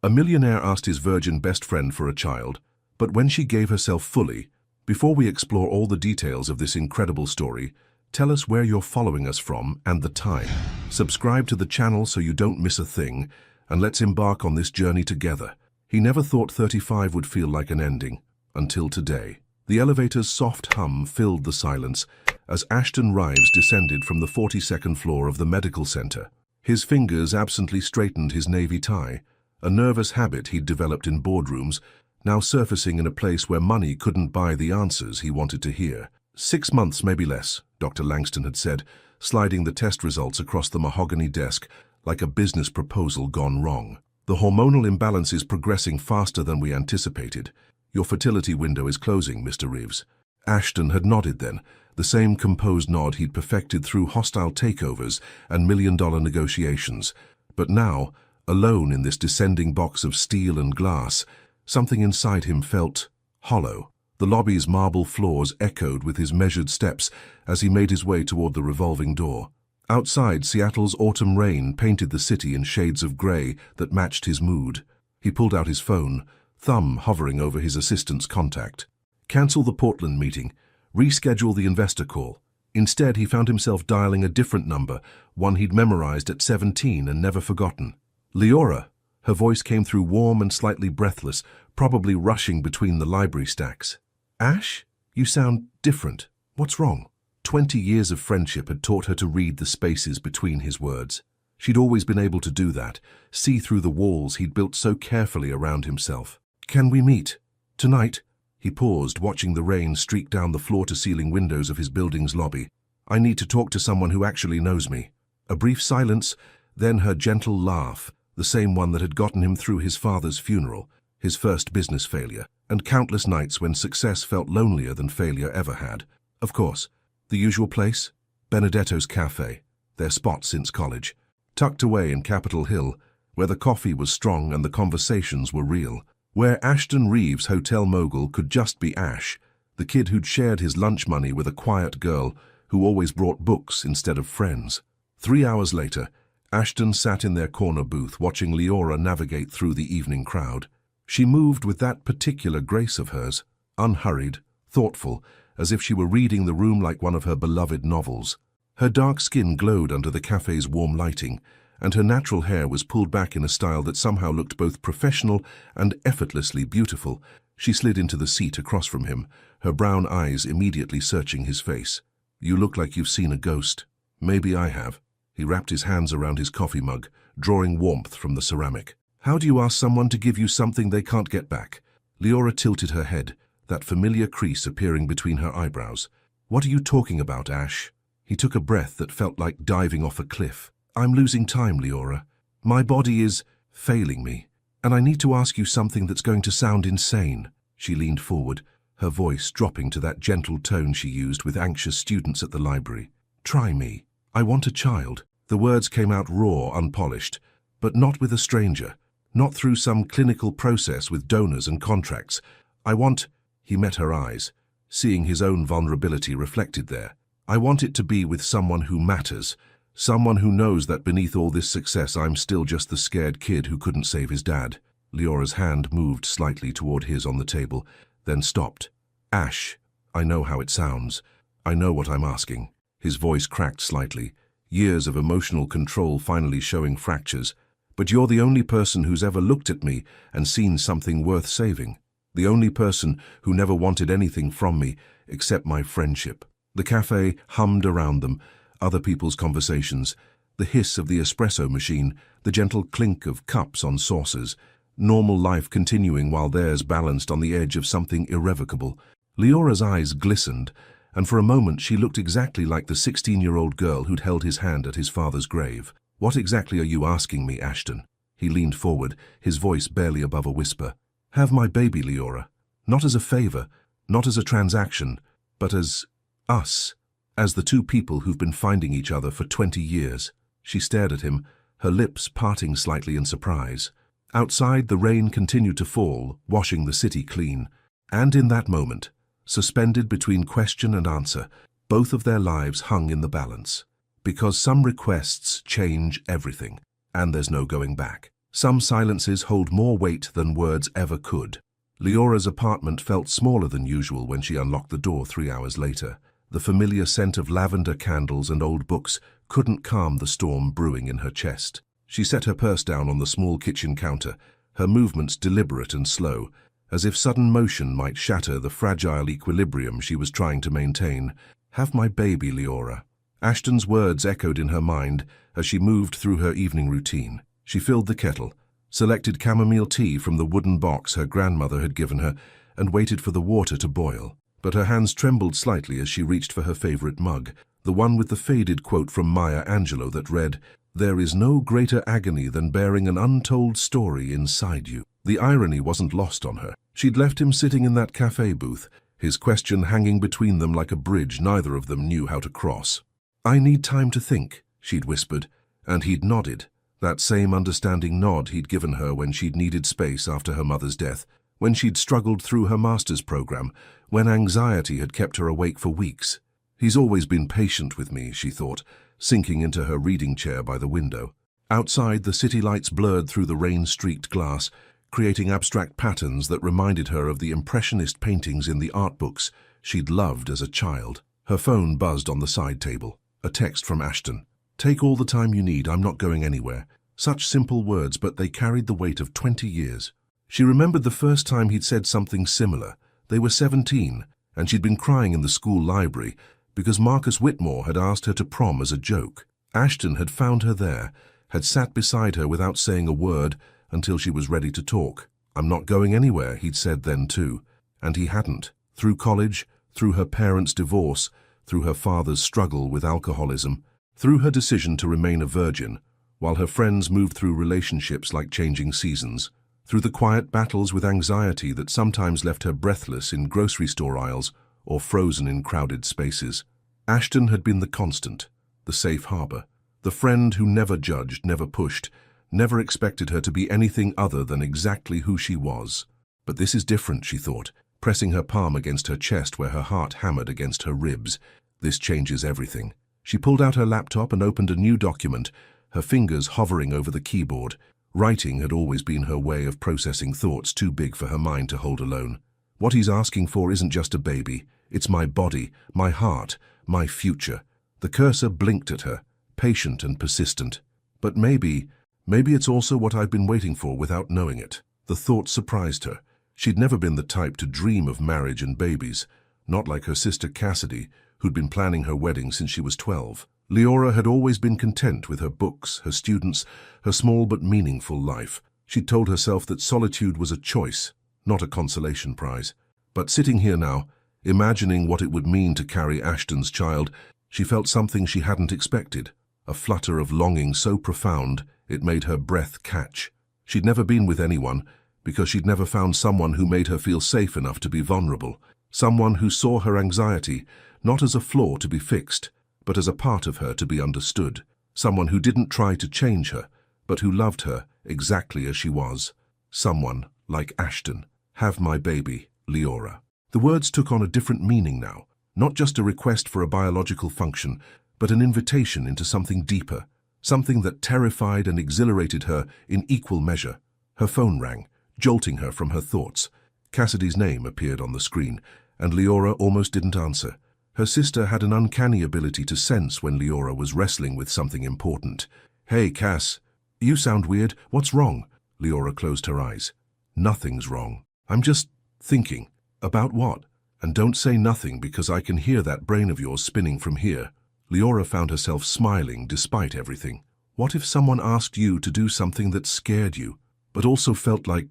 A millionaire asked his virgin best friend for a child, but when she gave herself fully, before we explore all the details of this incredible story, tell us where you're following us from and the time. Subscribe to the channel so you don't miss a thing, and let's embark on this journey together. He never thought 35 would feel like an ending, until today. The elevator's soft hum filled the silence as Ashton Reeves descended from the 42nd floor of the medical center. His fingers absently straightened his navy tie, a nervous habit he'd developed in boardrooms, now surfacing in a place where money couldn't buy the answers he wanted to hear. 6 months, maybe less, Dr. Langston had said, sliding the test results across the mahogany desk like a business proposal gone wrong. The hormonal imbalance is progressing faster than we anticipated. Your fertility window is closing, Mr. Reeves. Ashton had nodded then, the same composed nod he'd perfected through hostile takeovers and million-dollar negotiations. But now, alone in this descending box of steel and glass, something inside him felt hollow. The lobby's marble floors echoed with his measured steps as he made his way toward the revolving door. Outside, Seattle's autumn rain painted the city in shades of gray that matched his mood. He pulled out his phone, thumb hovering over his assistant's contact. Cancel the Portland meeting. Reschedule the investor call. Instead, he found himself dialing a different number, one he'd memorized at 17 and never forgotten. Leora. Her voice came through warm and slightly breathless, probably rushing between the library stacks. Ash? You sound different. What's wrong? 20 years of friendship had taught her to read the spaces between his words. She'd always been able to do that, see through the walls he'd built so carefully around himself. Can we meet? Tonight? He paused, watching the rain streak down the floor-to-ceiling windows of his building's lobby. I need to talk to someone who actually knows me. A brief silence, then her gentle laugh, the same one that had gotten him through his father's funeral, his first business failure, and countless nights when success felt lonelier than failure ever had. Of course, the usual place? Benedetto's Cafe, their spot since college. Tucked away in Capitol Hill, where the coffee was strong and the conversations were real. Where Ashton Reeves' hotel mogul could just be Ash, the kid who'd shared his lunch money with a quiet girl who always brought books instead of friends. 3 hours later, Ashton sat in their corner booth watching Leora navigate through the evening crowd. She moved with that particular grace of hers, unhurried, thoughtful, as if she were reading the room like one of her beloved novels. Her dark skin glowed under the cafe's warm lighting, and her natural hair was pulled back in a style that somehow looked both professional and effortlessly beautiful. She slid into the seat across from him, her brown eyes immediately searching his face. You look like you've seen a ghost. Maybe I have. He wrapped his hands around his coffee mug, drawing warmth from the ceramic. How do you ask someone to give you something they can't get back? Leora tilted her head, that familiar crease appearing between her eyebrows. What are you talking about, Ash? He took a breath that felt like diving off a cliff. I'm losing time, Leora. My body is failing me, and I need to ask you something that's going to sound insane. She leaned forward, her voice dropping to that gentle tone she used with anxious students at the library. Try me. I want a child. The words came out raw, unpolished, but not with a stranger, not through some clinical process with donors and contracts. I want... He met her eyes, seeing his own vulnerability reflected there. I want it to be with someone who matters, someone who knows that beneath all this success I'm still just the scared kid who couldn't save his dad. Leora's hand moved slightly toward his on the table, then stopped. Ash, I know how it sounds. I know what I'm asking. His voice cracked slightly, years of emotional control finally showing fractures. But you're the only person who's ever looked at me and seen something worth saving. The only person who never wanted anything from me except my friendship. The cafe hummed around them, other people's conversations, the hiss of the espresso machine, the gentle clink of cups on saucers, normal life continuing while theirs balanced on the edge of something irrevocable. Leora's eyes glistened, and for a moment she looked exactly like the 16-year-old girl who'd held his hand at his father's grave. What exactly are you asking me, Ashton? He leaned forward, his voice barely above a whisper. Have my baby, Leora. Not as a favor, not as a transaction, but as us. As the two people who've been finding each other for 20 years. She stared at him, her lips parting slightly in surprise. Outside, the rain continued to fall, washing the city clean. And in that moment, suspended between question and answer, both of their lives hung in the balance. Because some requests change everything, and there's no going back. Some silences hold more weight than words ever could. Leora's apartment felt smaller than usual when she unlocked the door 3 hours later. The familiar scent of lavender candles and old books couldn't calm the storm brewing in her chest. She set her purse down on the small kitchen counter, her movements deliberate and slow, as if sudden motion might shatter the fragile equilibrium she was trying to maintain. "Have my baby, Leora." Ashton's words echoed in her mind as she moved through her evening routine. She filled the kettle, selected chamomile tea from the wooden box her grandmother had given her, and waited for the water to boil. But her hands trembled slightly as she reached for her favorite mug, the one with the faded quote from Maya Angelou that read, "There is no greater agony than bearing an untold story inside you." The irony wasn't lost on her. She'd left him sitting in that cafe booth, his question hanging between them like a bridge neither of them knew how to cross. "I need time to think," she'd whispered, and he'd nodded, that same understanding nod he'd given her when she'd needed space after her mother's death, when she'd struggled through her master's program, when anxiety had kept her awake for weeks. "He's always been patient with me," she thought, sinking into her reading chair by the window. Outside, the city lights blurred through the rain-streaked glass, creating abstract patterns that reminded her of the impressionist paintings in the art books she'd loved as a child. Her phone buzzed on the side table. A text from Ashton. "Take all the time you need, I'm not going anywhere." Such simple words, but they carried the weight of 20 years. She remembered the first time he'd said something similar. They were 17, and she'd been crying in the school library because Marcus Whitmore had asked her to prom as a joke. Ashton had found her there, had sat beside her without saying a word until she was ready to talk. "I'm not going anywhere," he'd said then too. And he hadn't. Through college, through her parents' divorce, through her father's struggle with alcoholism, through her decision to remain a virgin, while her friends moved through relationships like changing seasons, through the quiet battles with anxiety that sometimes left her breathless in grocery store aisles or frozen in crowded spaces. Ashton had been the constant, the safe harbor, the friend who never judged, never pushed, never expected her to be anything other than exactly who she was. But this is different, she thought, pressing her palm against her chest where her heart hammered against her ribs. This changes everything. She pulled out her laptop and opened a new document, her fingers hovering over the keyboard. Writing had always been her way of processing thoughts too big for her mind to hold alone. What he's asking for isn't just a baby. It's my body, my heart, my future. The cursor blinked at her, patient and persistent. But maybe it's also what I've been waiting for without knowing it. The thought surprised her. She'd never been the type to dream of marriage and babies, not like her sister Cassidy, who'd been planning her wedding since she was 12. Leora had always been content with her books, her students, her small but meaningful life. She'd told herself that solitude was a choice, not a consolation prize. But sitting here now, imagining what it would mean to carry Ashton's child, she felt something she hadn't expected, a flutter of longing so profound it made her breath catch. She'd never been with anyone, because she'd never found someone who made her feel safe enough to be vulnerable, someone who saw her anxiety not as a flaw to be fixed, but as a part of her to be understood, someone who didn't try to change her, but who loved her exactly as she was. Someone like Ashton. "Have my baby, Leora." The words took on a different meaning now, not just a request for a biological function, but an invitation into something deeper, something that terrified and exhilarated her in equal measure. Her phone rang, jolting her from her thoughts. Cassidy's name appeared on the screen, and Leora almost didn't answer. Her sister had an uncanny ability to sense when Leora was wrestling with something important. "Hey, Cass, you sound weird. What's wrong?" Leora closed her eyes. "Nothing's wrong. I'm just thinking." "About what? And don't say nothing because I can hear that brain of yours spinning from here." Leora found herself smiling despite everything. What if someone asked you to do something that scared you, but also felt like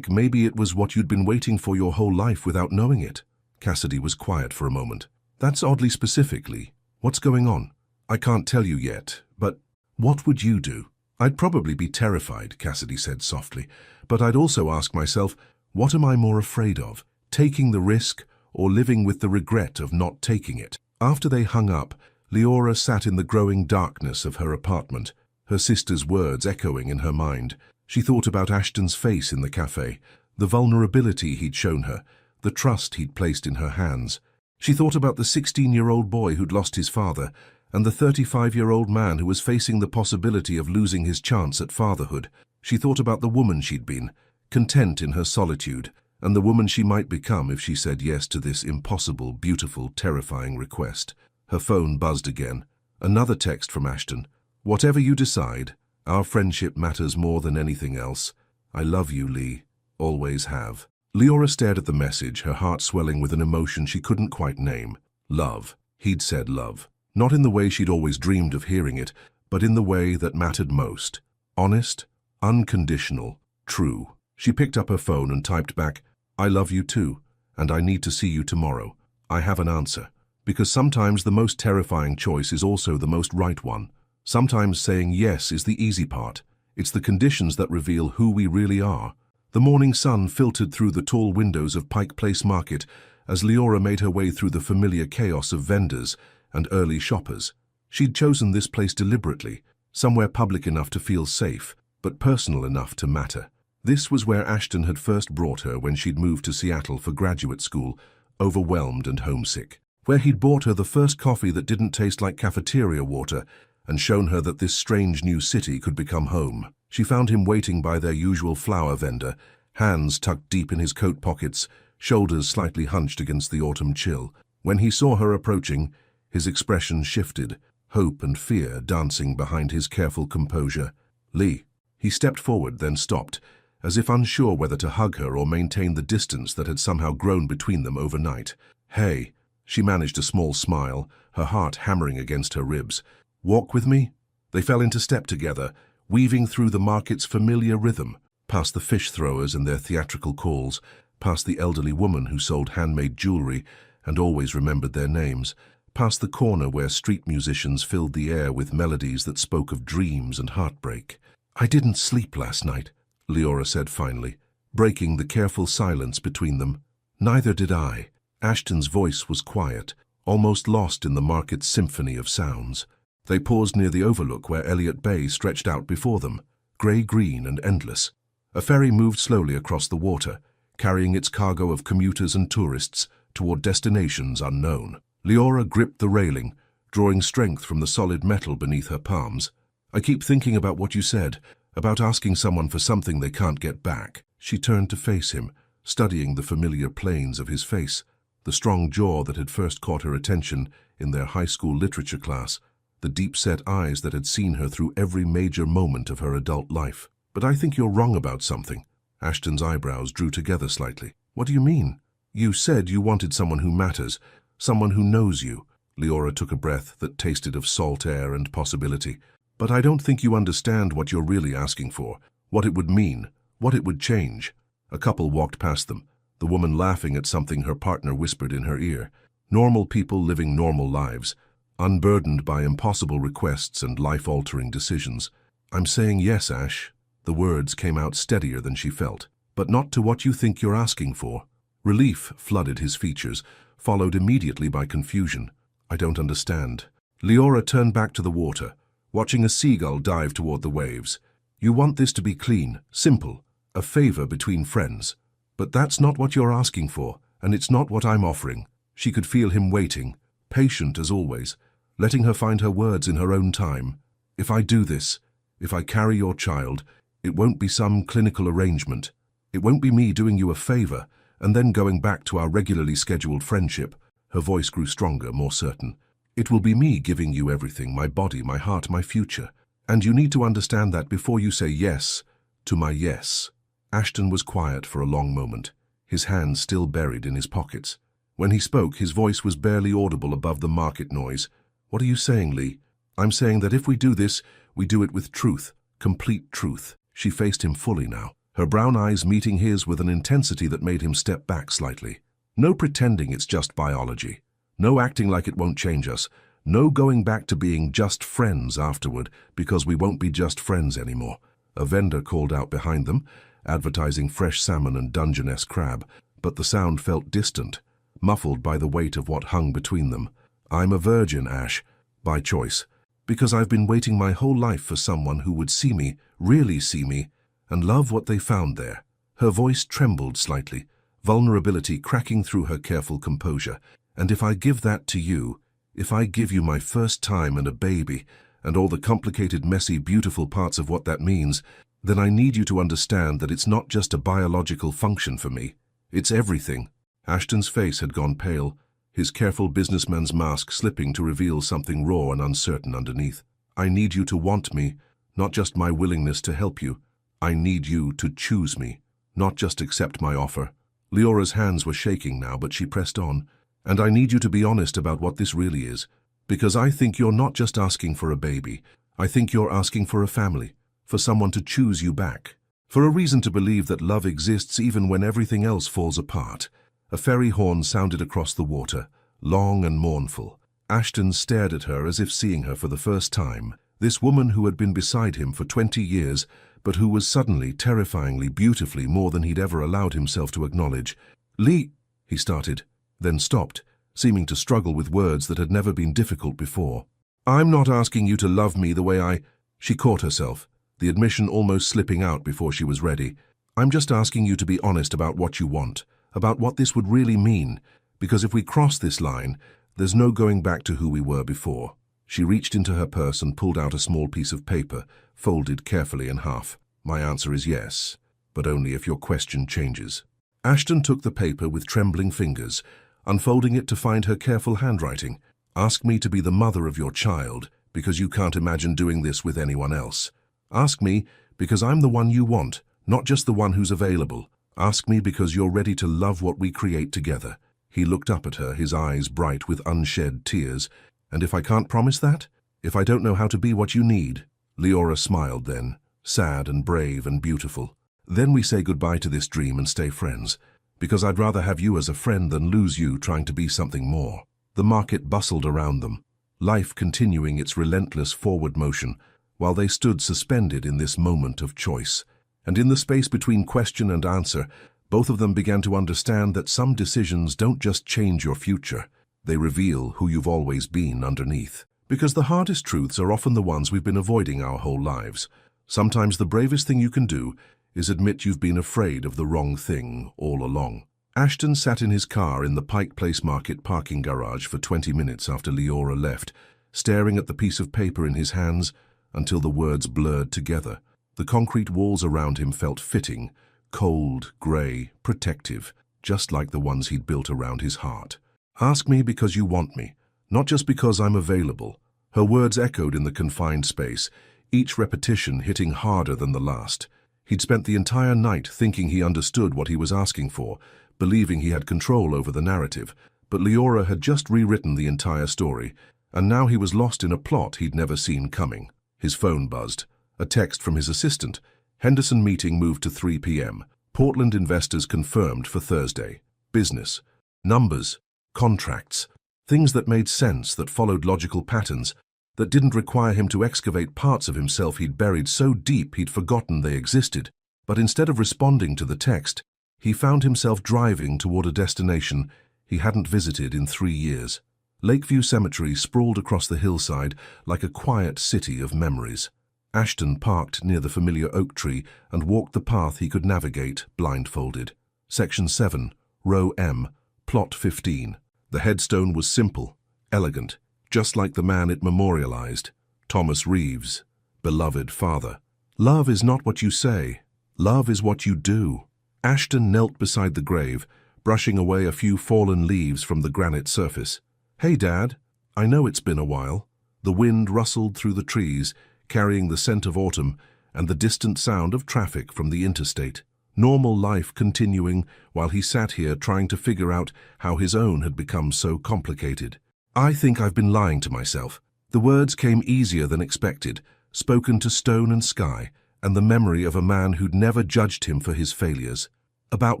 maybe it was what you'd been waiting for your whole life without knowing it? Cassidy was quiet for a moment. "That's oddly specifically. What's going on?" "I can't tell you yet, but what would you do?" "I'd probably be terrified," Cassidy said softly, "but I'd also ask myself, what am I more afraid of, taking the risk or living with the regret of not taking it?" After they hung up, Leora sat in the growing darkness of her apartment, her sister's words echoing in her mind. She thought about Ashton's face in the cafe, the vulnerability he'd shown her, the trust he'd placed in her hands. She thought about the 16-year-old boy who'd lost his father and the 35-year-old man who was facing the possibility of losing his chance at fatherhood. She thought about the woman she'd been, content in her solitude, and the woman she might become if she said yes to this impossible, beautiful, terrifying request. Her phone buzzed again. Another text from Ashton. "Whatever you decide, our friendship matters more than anything else. I love you, Lee. Always have." Leora stared at the message, her heart swelling with an emotion she couldn't quite name. Love. He'd said love. Not in the way she'd always dreamed of hearing it, but in the way that mattered most. Honest, unconditional, true. She picked up her phone and typed back, "I love you too, and I need to see you tomorrow. I have an answer." Because sometimes the most terrifying choice is also the most right one. Sometimes saying yes is the easy part. It's the conditions that reveal who we really are. The morning sun filtered through the tall windows of Pike Place Market as Leora made her way through the familiar chaos of vendors and early shoppers. She'd chosen this place deliberately, somewhere public enough to feel safe, but personal enough to matter. This was where Ashton had first brought her when she'd moved to Seattle for graduate school, overwhelmed and homesick. Where he'd bought her the first coffee that didn't taste like cafeteria water and shown her that this strange new city could become home. She found him waiting by their usual flower vendor, hands tucked deep in his coat pockets, shoulders slightly hunched against the autumn chill. When he saw her approaching, his expression shifted, hope and fear dancing behind his careful composure. "Lee." He stepped forward, then stopped, as if unsure whether to hug her or maintain the distance that had somehow grown between them overnight. "Hey." She managed a small smile, her heart hammering against her ribs. "Walk with me?" They fell into step together, weaving through the market's familiar rhythm, past the fish throwers and their theatrical calls, past the elderly woman who sold handmade jewelry and always remembered their names, past the corner where street musicians filled the air with melodies that spoke of dreams and heartbreak. "I didn't sleep last night," Leora said finally, breaking the careful silence between them. "Neither did I." Ashton's voice was quiet, almost lost in the market's symphony of sounds. They paused near the overlook where Elliott Bay stretched out before them, grey-green and endless. A ferry moved slowly across the water, carrying its cargo of commuters and tourists toward destinations unknown. Leora gripped the railing, drawing strength from the solid metal beneath her palms. "I keep thinking about what you said, about asking someone for something they can't get back." She turned to face him, studying the familiar planes of his face. The strong jaw that had first caught her attention in their high school literature class, the deep-set eyes that had seen her through every major moment of her adult life. "But I think you're wrong about something." Ashton's eyebrows drew together slightly. "What do you mean?" "You said you wanted someone who matters, someone who knows you." Leora took a breath that tasted of salt air and possibility. "But I don't think you understand what you're really asking for, what it would mean, what it would change." A couple walked past them, the woman laughing at something her partner whispered in her ear. Normal people living normal lives, unburdened by impossible requests and life-altering decisions. "I'm saying yes, Ash." The words came out steadier than she felt. "But not to what you think you're asking for." Relief flooded his features, followed immediately by confusion. "I don't understand." Leora turned back to the water, watching a seagull dive toward the waves. "You want this to be clean, simple, a favor between friends. But that's not what you're asking for, and it's not what I'm offering." She could feel him waiting, patient as always, letting her find her words in her own time. "If I do this, if I carry your child, it won't be some clinical arrangement. It won't be me doing you a favor and then going back to our regularly scheduled friendship." Her voice grew stronger, more certain. "It will be me giving you everything, my body, my heart, my future. And you need to understand that before you say yes to my yes." Ashton was quiet for a long moment, his hands still buried in his pockets. When he spoke, his voice was barely audible above the market noise. "What are you saying, Lee?" "I'm saying that if we do this, we do it with truth, complete truth." She faced him fully now, her brown eyes meeting his with an intensity that made him step back slightly. "No pretending it's just biology. No acting like it won't change us. No going back to being just friends afterward, because we won't be just friends anymore." A vendor called out behind them, advertising fresh salmon and Dungeness crab, but the sound felt distant, muffled by the weight of what hung between them. "I'm a virgin, Ash, by choice, because I've been waiting my whole life for someone who would see me, really see me, and love what they found there." Her voice trembled slightly, vulnerability cracking through her careful composure. "And if I give that to you, if I give you my first time and a baby, and all the complicated, messy, beautiful parts of what that means, Then I need you to understand that it's not just a biological function for me. It's everything. Ashton's face had gone pale, his careful businessman's mask slipping to reveal something raw and uncertain underneath. I need you to want me, not just my willingness to help you. I need you to choose me, not just accept my offer. Leora's hands were shaking now, but she pressed on. And I need you to be honest about what this really is, because I think you're not just asking for a baby. I think you're asking for a family, for someone to choose you back, for a reason to believe that love exists even when everything else falls apart. A ferry horn sounded across the water, long and mournful. Ashton stared at her as if seeing her for the first time. This woman who had been beside him for 20 years, but who was suddenly, terrifyingly, beautifully more than he'd ever allowed himself to acknowledge. Lee, he started, then stopped, seeming to struggle with words that had never been difficult before. I'm not asking you to love me the way I... She caught herself, the admission almost slipping out before she was ready. I'm just asking you to be honest about what you want, about what this would really mean, because if we cross this line, there's no going back to who we were before. She reached into her purse and pulled out a small piece of paper, folded carefully in half. My answer is yes, but only if your question changes. Ashton took the paper with trembling fingers, unfolding it to find her careful handwriting. Ask me to be the mother of your child, because you can't imagine doing this with anyone else. Ask me because I'm the one you want, not just the one who's available. Ask me because you're ready to love what we create together. He looked up at her, his eyes bright with unshed tears. And if I can't promise that? If I don't know how to be what you need? Leora smiled then, sad and brave and beautiful. Then we say goodbye to this dream and stay friends, because I'd rather have you as a friend than lose you trying to be something more. The market bustled around them, life continuing its relentless forward motion, while they stood suspended in this moment of choice. And in the space between question and answer, both of them began to understand that some decisions don't just change your future, they reveal who you've always been underneath. Because the hardest truths are often the ones we've been avoiding our whole lives. Sometimes the bravest thing you can do is admit you've been afraid of the wrong thing all along. Ashton sat in his car in the Pike Place Market parking garage for 20 minutes after Leora left, staring at the piece of paper in his hands until the words blurred together. The concrete walls around him felt fitting, cold, grey, protective, just like the ones he'd built around his heart. Ask me because you want me, not just because I'm available. Her words echoed in the confined space, each repetition hitting harder than the last. He'd spent the entire night thinking he understood what he was asking for, believing he had control over the narrative, but Leora had just rewritten the entire story, and now he was lost in a plot he'd never seen coming. His phone buzzed. A text from his assistant. Henderson meeting moved to 3 p.m. Portland investors confirmed for Thursday. Business. Numbers. Contracts. Things that made sense, that followed logical patterns, that didn't require him to excavate parts of himself he'd buried so deep he'd forgotten they existed. But instead of responding to the text, he found himself driving toward a destination he hadn't visited in 3 years. Lakeview Cemetery sprawled across the hillside like a quiet city of memories. Ashton parked near the familiar oak tree and walked the path he could navigate, blindfolded. Section 7, Row M, Plot 15. The headstone was simple, elegant, just like the man it memorialized, Thomas Reeves, beloved father. Love is not what you say. Love is what you do. Ashton knelt beside the grave, brushing away a few fallen leaves from the granite surface. Hey, Dad. I know it's been a while. The wind rustled through the trees, carrying the scent of autumn and the distant sound of traffic from the interstate. Normal life continuing while he sat here trying to figure out how his own had become so complicated. I think I've been lying to myself. The words came easier than expected, spoken to stone and sky, and the memory of a man who'd never judged him for his failures. About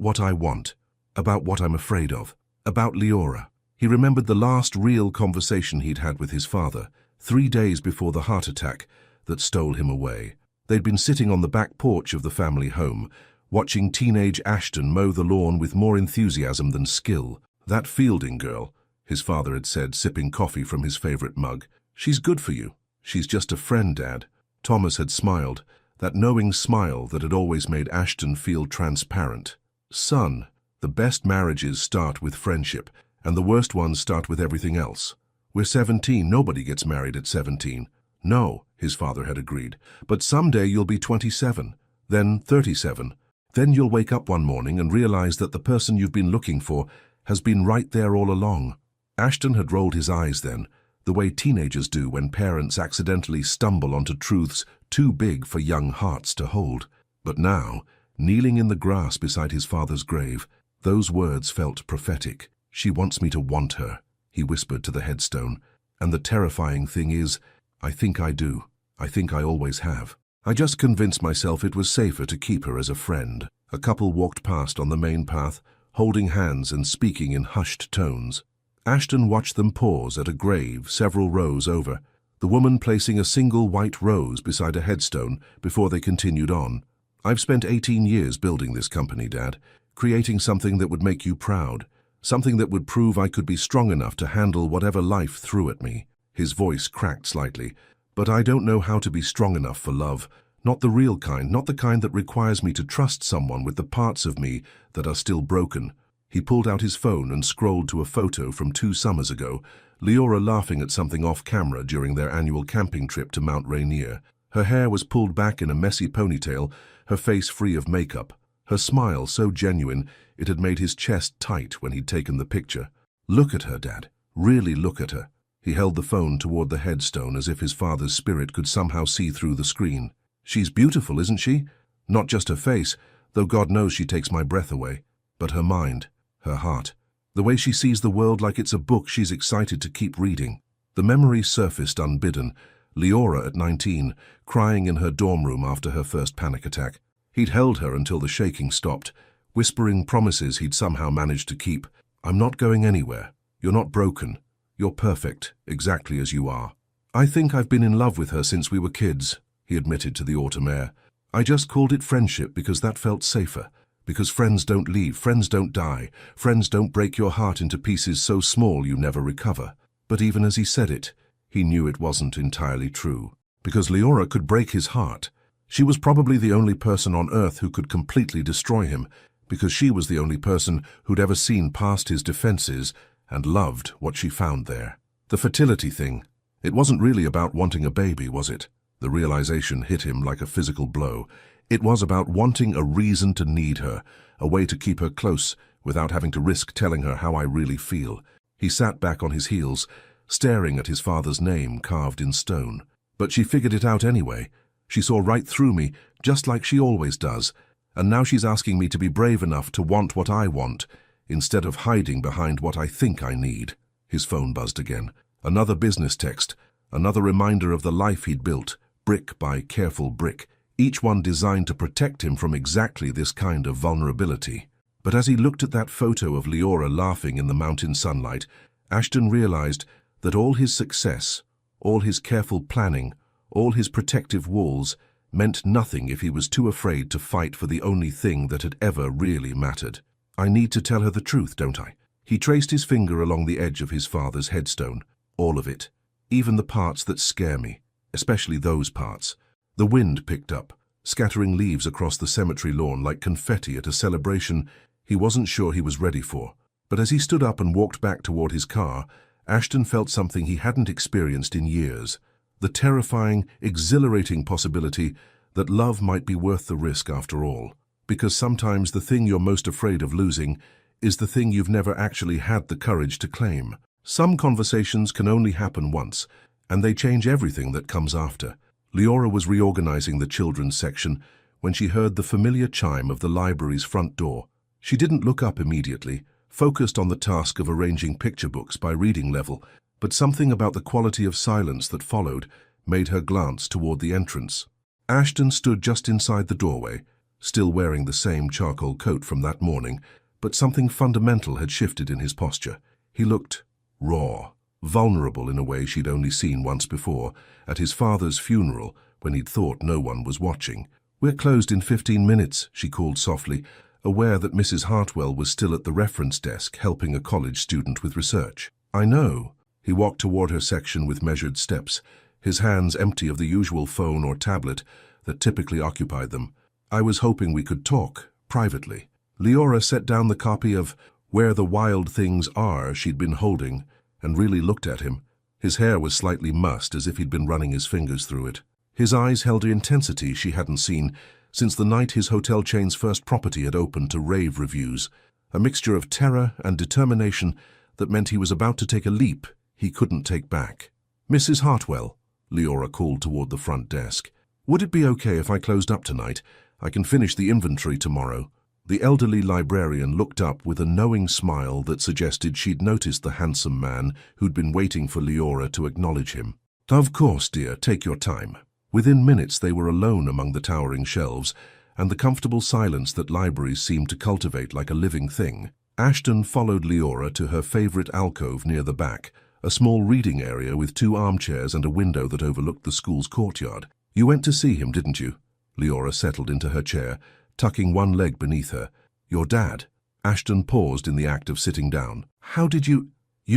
what I want, about what I'm afraid of, about Leora. He remembered the last real conversation he'd had with his father, 3 days before the heart attack that stole him away. They'd been sitting on the back porch of the family home, watching teenage Ashton mow the lawn with more enthusiasm than skill. That Fielding girl, his father had said, sipping coffee from his favorite mug. She's good for you. She's just a friend, Dad. Thomas had smiled, that knowing smile that had always made Ashton feel transparent. Son, the best marriages start with friendship, and the worst ones start with everything else. We're 17, nobody gets married at 17. No, his father had agreed, but someday you'll be 27. Then 37. Then you'll wake up one morning and realize that the person you've been looking for has been right there all along. Ashton had rolled his eyes then, the way teenagers do when parents accidentally stumble onto truths too big for young hearts to hold. But now, kneeling in the grass beside his father's grave, those words felt prophetic. "She wants me to want her," he whispered to the headstone. "And the terrifying thing is, I think I do. I think I always have. I just convinced myself it was safer to keep her as a friend." A couple walked past on the main path, holding hands and speaking in hushed tones. Ashton watched them pause at a grave several rows over, the woman placing a single white rose beside a headstone before they continued on. "I've spent 18 years building this company, Dad, creating something that would make you proud, something that would prove I could be strong enough to handle whatever life threw at me." His voice cracked slightly. "But I don't know how to be strong enough for love, not the real kind, not the kind that requires me to trust someone with the parts of me that are still broken." He pulled out his phone and scrolled to a photo from 2 summers ago, Leora laughing at something off camera during their annual camping trip to Mount Rainier. Her hair was pulled back in a messy ponytail, her face free of makeup. Her smile so genuine it had made his chest tight when he'd taken the picture. "Look at her, Dad. Really look at her." He held the phone toward the headstone as if his father's spirit could somehow see through the screen. "She's beautiful, isn't she? Not just her face, though God knows she takes my breath away, but her mind. Her heart. The way she sees the world like it's a book she's excited to keep reading." The memory surfaced unbidden. Leora at 19, crying in her dorm room after her first panic attack. He'd held her until the shaking stopped, whispering promises he'd somehow managed to keep. "I'm not going anywhere. You're not broken. You're perfect, exactly as you are." "I think I've been in love with her since we were kids," he admitted to the autumn air. "I just called it friendship because that felt safer. Because friends don't leave, friends don't die, friends don't break your heart into pieces so small you never recover." But even as he said it, he knew it wasn't entirely true. Because Leora could break his heart. She was probably the only person on earth who could completely destroy him, because she was the only person who'd ever seen past his defenses and loved what she found there. The fertility thing. It wasn't really about wanting a baby, was it? The realization hit him like a physical blow. It was about wanting a reason to need her, a way to keep her close without having to risk telling her how I really feel. He sat back on his heels, staring at his father's name carved in stone. But she figured it out anyway. She saw right through me, just like she always does. And now she's asking me to be brave enough to want what I want, instead of hiding behind what I think I need. His phone buzzed again. Another business text, another reminder of the life he'd built, brick by careful brick, each one designed to protect him from exactly this kind of vulnerability. But as he looked at that photo of Leora laughing in the mountain sunlight, Ashton realized that all his success, all his careful planning, all his protective walls meant nothing if he was too afraid to fight for the only thing that had ever really mattered. "I need to tell her the truth, don't I?" He traced his finger along the edge of his father's headstone. "All of it. Even the parts that scare me. Especially those parts." The wind picked up, scattering leaves across the cemetery lawn like confetti at a celebration he wasn't sure he was ready for. But as he stood up and walked back toward his car, Ashton felt something he hadn't experienced in years. The terrifying, exhilarating possibility that love might be worth the risk after all. Because sometimes the thing you're most afraid of losing is the thing you've never actually had the courage to claim. Some conversations can only happen once, and they change everything that comes after. Leora was reorganizing the children's section when she heard the familiar chime of the library's front door. She didn't look up immediately, focused on the task of arranging picture books by reading level, but something about the quality of silence that followed made her glance toward the entrance. Ashton stood just inside the doorway, still wearing the same charcoal coat from that morning, but something fundamental had shifted in his posture. He looked raw, vulnerable in a way she'd only seen once before, at his father's funeral when he'd thought no one was watching. "We're closed in 15 minutes, she called softly, aware that Mrs. Hartwell was still at the reference desk helping a college student with research. "I know." He walked toward her section with measured steps, his hands empty of the usual phone or tablet that typically occupied them. "I was hoping we could talk, privately." Leora set down the copy of Where the Wild Things Are she'd been holding and really looked at him. His hair was slightly mussed as if he'd been running his fingers through it. His eyes held an intensity she hadn't seen since the night his hotel chain's first property had opened to rave reviews, a mixture of terror and determination that meant he was about to take a leap he couldn't take back. "Mrs. Hartwell," Leora called toward the front desk. "Would it be okay if I closed up tonight? I can finish the inventory tomorrow." The elderly librarian looked up with a knowing smile that suggested she'd noticed the handsome man who'd been waiting for Leora to acknowledge him. "Of course, dear, take your time." Within minutes they were alone among the towering shelves, and the comfortable silence that libraries seem to cultivate like a living thing. Ashton followed Leora to her favorite alcove near the back, a small reading area with 2 armchairs and a window that overlooked the school's courtyard. "You went to see him, didn't you?" Leora settled into her chair, tucking one leg beneath her. "Your dad?" Ashton paused in the act of sitting down. "How did you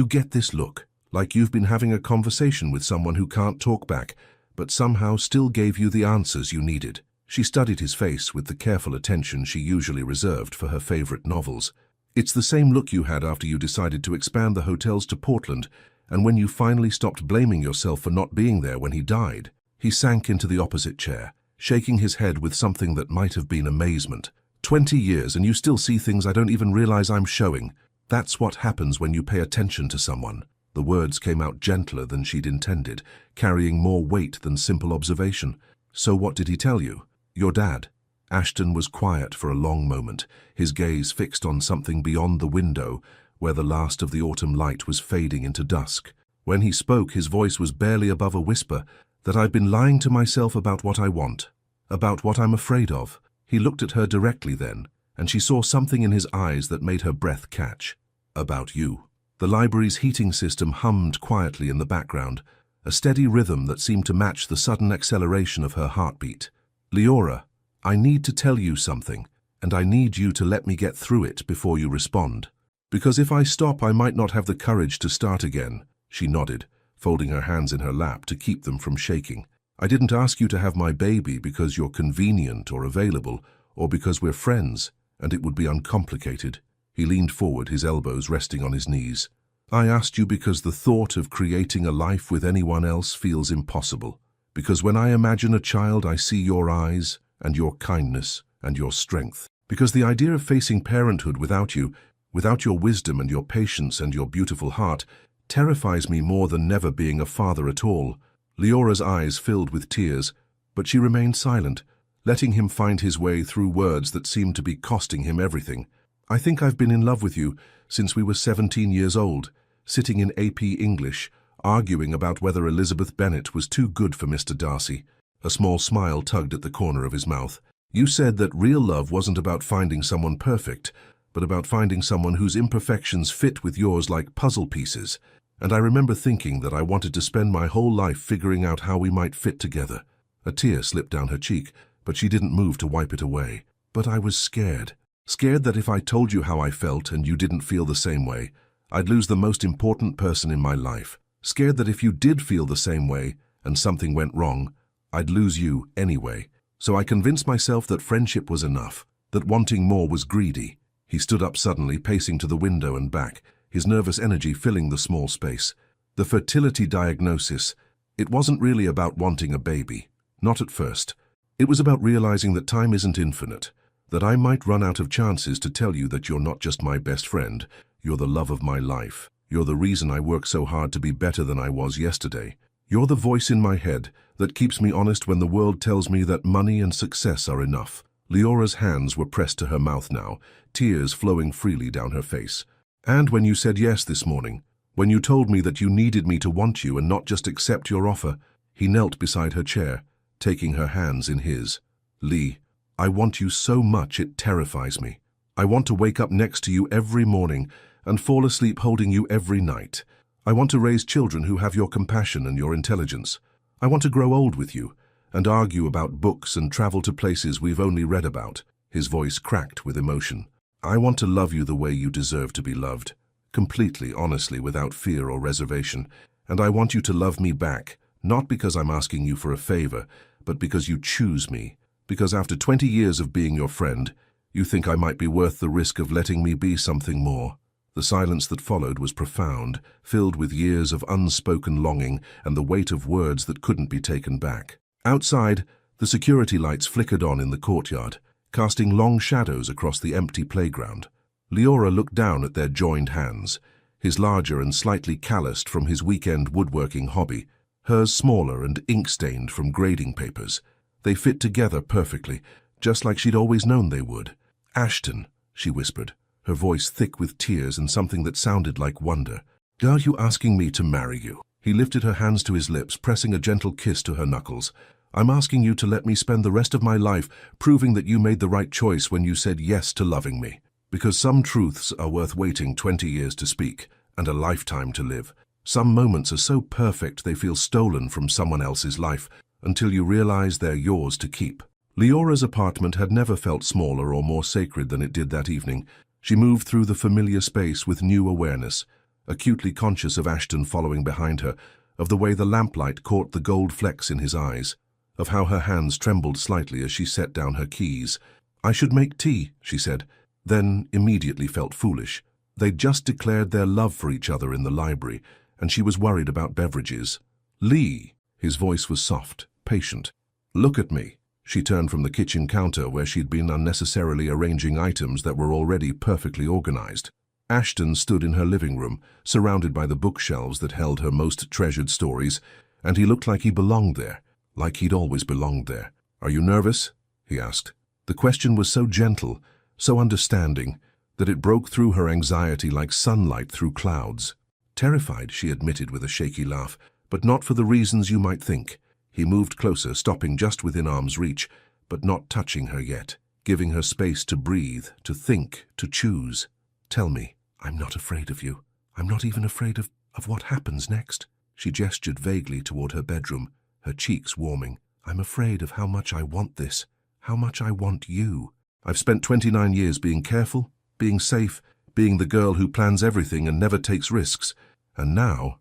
get this look? Like you've been having a conversation with someone who can't talk back, but somehow still gave you the answers you needed." She studied his face with the careful attention she usually reserved for her favorite novels. "It's the same look you had after you decided to expand the hotels to Portland, and when you finally stopped blaming yourself for not being there when he died." He sank into the opposite chair, shaking his head with something that might have been amazement. 20 years and you still see things I don't even realize I'm showing. That's what happens when you pay attention to someone." The words came out gentler than she'd intended, carrying more weight than simple observation. "So what did he tell you?" "Your dad." Ashton was quiet for a long moment, his gaze fixed on something beyond the window, where the last of the autumn light was fading into dusk. When he spoke, his voice was barely above a whisper, "that I've been lying to myself about what I want, about what I'm afraid of." He looked at her directly then, and she saw something in his eyes that made her breath catch. "About you." The library's heating system hummed quietly in the background, a steady rhythm that seemed to match the sudden acceleration of her heartbeat. "Leora, I need to tell you something, and I need you to let me get through it before you respond. Because if I stop, I might not have the courage to start again." She nodded, folding her hands in her lap to keep them from shaking. "I didn't ask you to have my baby because you're convenient or available, or because we're friends, and it would be uncomplicated." He leaned forward, his elbows resting on his knees. "I asked you because the thought of creating a life with anyone else feels impossible. Because when I imagine a child, I see your eyes, and your kindness, and your strength. Because the idea of facing parenthood without you, without your wisdom and your patience and your beautiful heart, terrifies me more than never being a father at all." Leora's eyes filled with tears, but she remained silent, letting him find his way through words that seemed to be costing him everything. "I think I've been in love with you since we were 17 years old, sitting in AP English, arguing about whether Elizabeth Bennet was too good for Mr. Darcy." A small smile tugged at the corner of his mouth. "You said that real love wasn't about finding someone perfect, but about finding someone whose imperfections fit with yours like puzzle pieces. And I remember thinking that I wanted to spend my whole life figuring out how we might fit together." A tear slipped down her cheek, but she didn't move to wipe it away. "But I was scared. Scared that if I told you how I felt and you didn't feel the same way, I'd lose the most important person in my life. Scared that if you did feel the same way and something went wrong, I'd lose you anyway. So I convinced myself that friendship was enough, that wanting more was greedy." He stood up suddenly, pacing to the window and back, his nervous energy filling the small space. "The fertility diagnosis, it wasn't really about wanting a baby. Not at first. It was about realizing that time isn't infinite, that I might run out of chances to tell you that you're not just my best friend, you're the love of my life. You're the reason I work so hard to be better than I was yesterday. You're the voice in my head that keeps me honest when the world tells me that money and success are enough." Leora's hands were pressed to her mouth now, tears flowing freely down her face. "And when you said yes this morning, when you told me that you needed me to want you and not just accept your offer." He knelt beside her chair, taking her hands in his. "Lee, I want you so much it terrifies me. I want to wake up next to you every morning and fall asleep holding you every night. I want to raise children who have your compassion and your intelligence. I want to grow old with you and argue about books and travel to places we've only read about." His voice cracked with emotion. "I want to love you the way you deserve to be loved, completely, honestly, without fear or reservation. And I want you to love me back, not because I'm asking you for a favor, but because you choose me. Because after 20 years of being your friend, you think I might be worth the risk of letting me be something more." The silence that followed was profound, filled with years of unspoken longing and the weight of words that couldn't be taken back. Outside, The security lights flickered on in the courtyard, casting long shadows across the empty playground. Leora looked down at their joined hands, his larger and slightly calloused from his weekend woodworking hobby, hers smaller and ink-stained from grading papers. They fit together perfectly, just like she'd always known they would. "Ashton," she whispered, her voice thick with tears and something that sounded like wonder. "Are you asking me to marry you?" He lifted her hands to his lips, pressing a gentle kiss to her knuckles. "I'm asking you to let me spend the rest of my life proving that you made the right choice when you said yes to loving me. Because some truths are worth waiting 20 years to speak, and a lifetime to live. Some moments are so perfect they feel stolen from someone else's life, until you realize they're yours to keep." Leora's apartment had never felt smaller or more sacred than it did that evening. She moved through the familiar space with new awareness, acutely conscious of Ashton following behind her, of the way the lamplight caught the gold flecks in his eyes, of how her hands trembled slightly as she set down her keys. "I should make tea," she said, then immediately felt foolish. They'd just declared their love for each other in the library, and she was worried about beverages. "Lee," his voice was soft, patient. "Look at me." She turned from the kitchen counter where she'd been unnecessarily arranging items that were already perfectly organized. Ashton stood in her living room, surrounded by the bookshelves that held her most treasured stories, and he looked like he belonged there, like he'd always belonged there. "Are you nervous?" he asked. The question was so gentle, so understanding, that it broke through her anxiety like sunlight through clouds. "Terrified," she admitted with a shaky laugh, "but not for the reasons you might think." He moved closer, stopping just within arm's reach, but not touching her yet, giving her space to breathe, to think, to choose. "Tell me, I'm not afraid of you. I'm not even afraid of what happens next." She gestured vaguely toward her bedroom, her cheeks warming. "I'm afraid of how much I want this, how much I want you. I've spent 29 years being careful, being safe, being the girl who plans everything and never takes risks. And now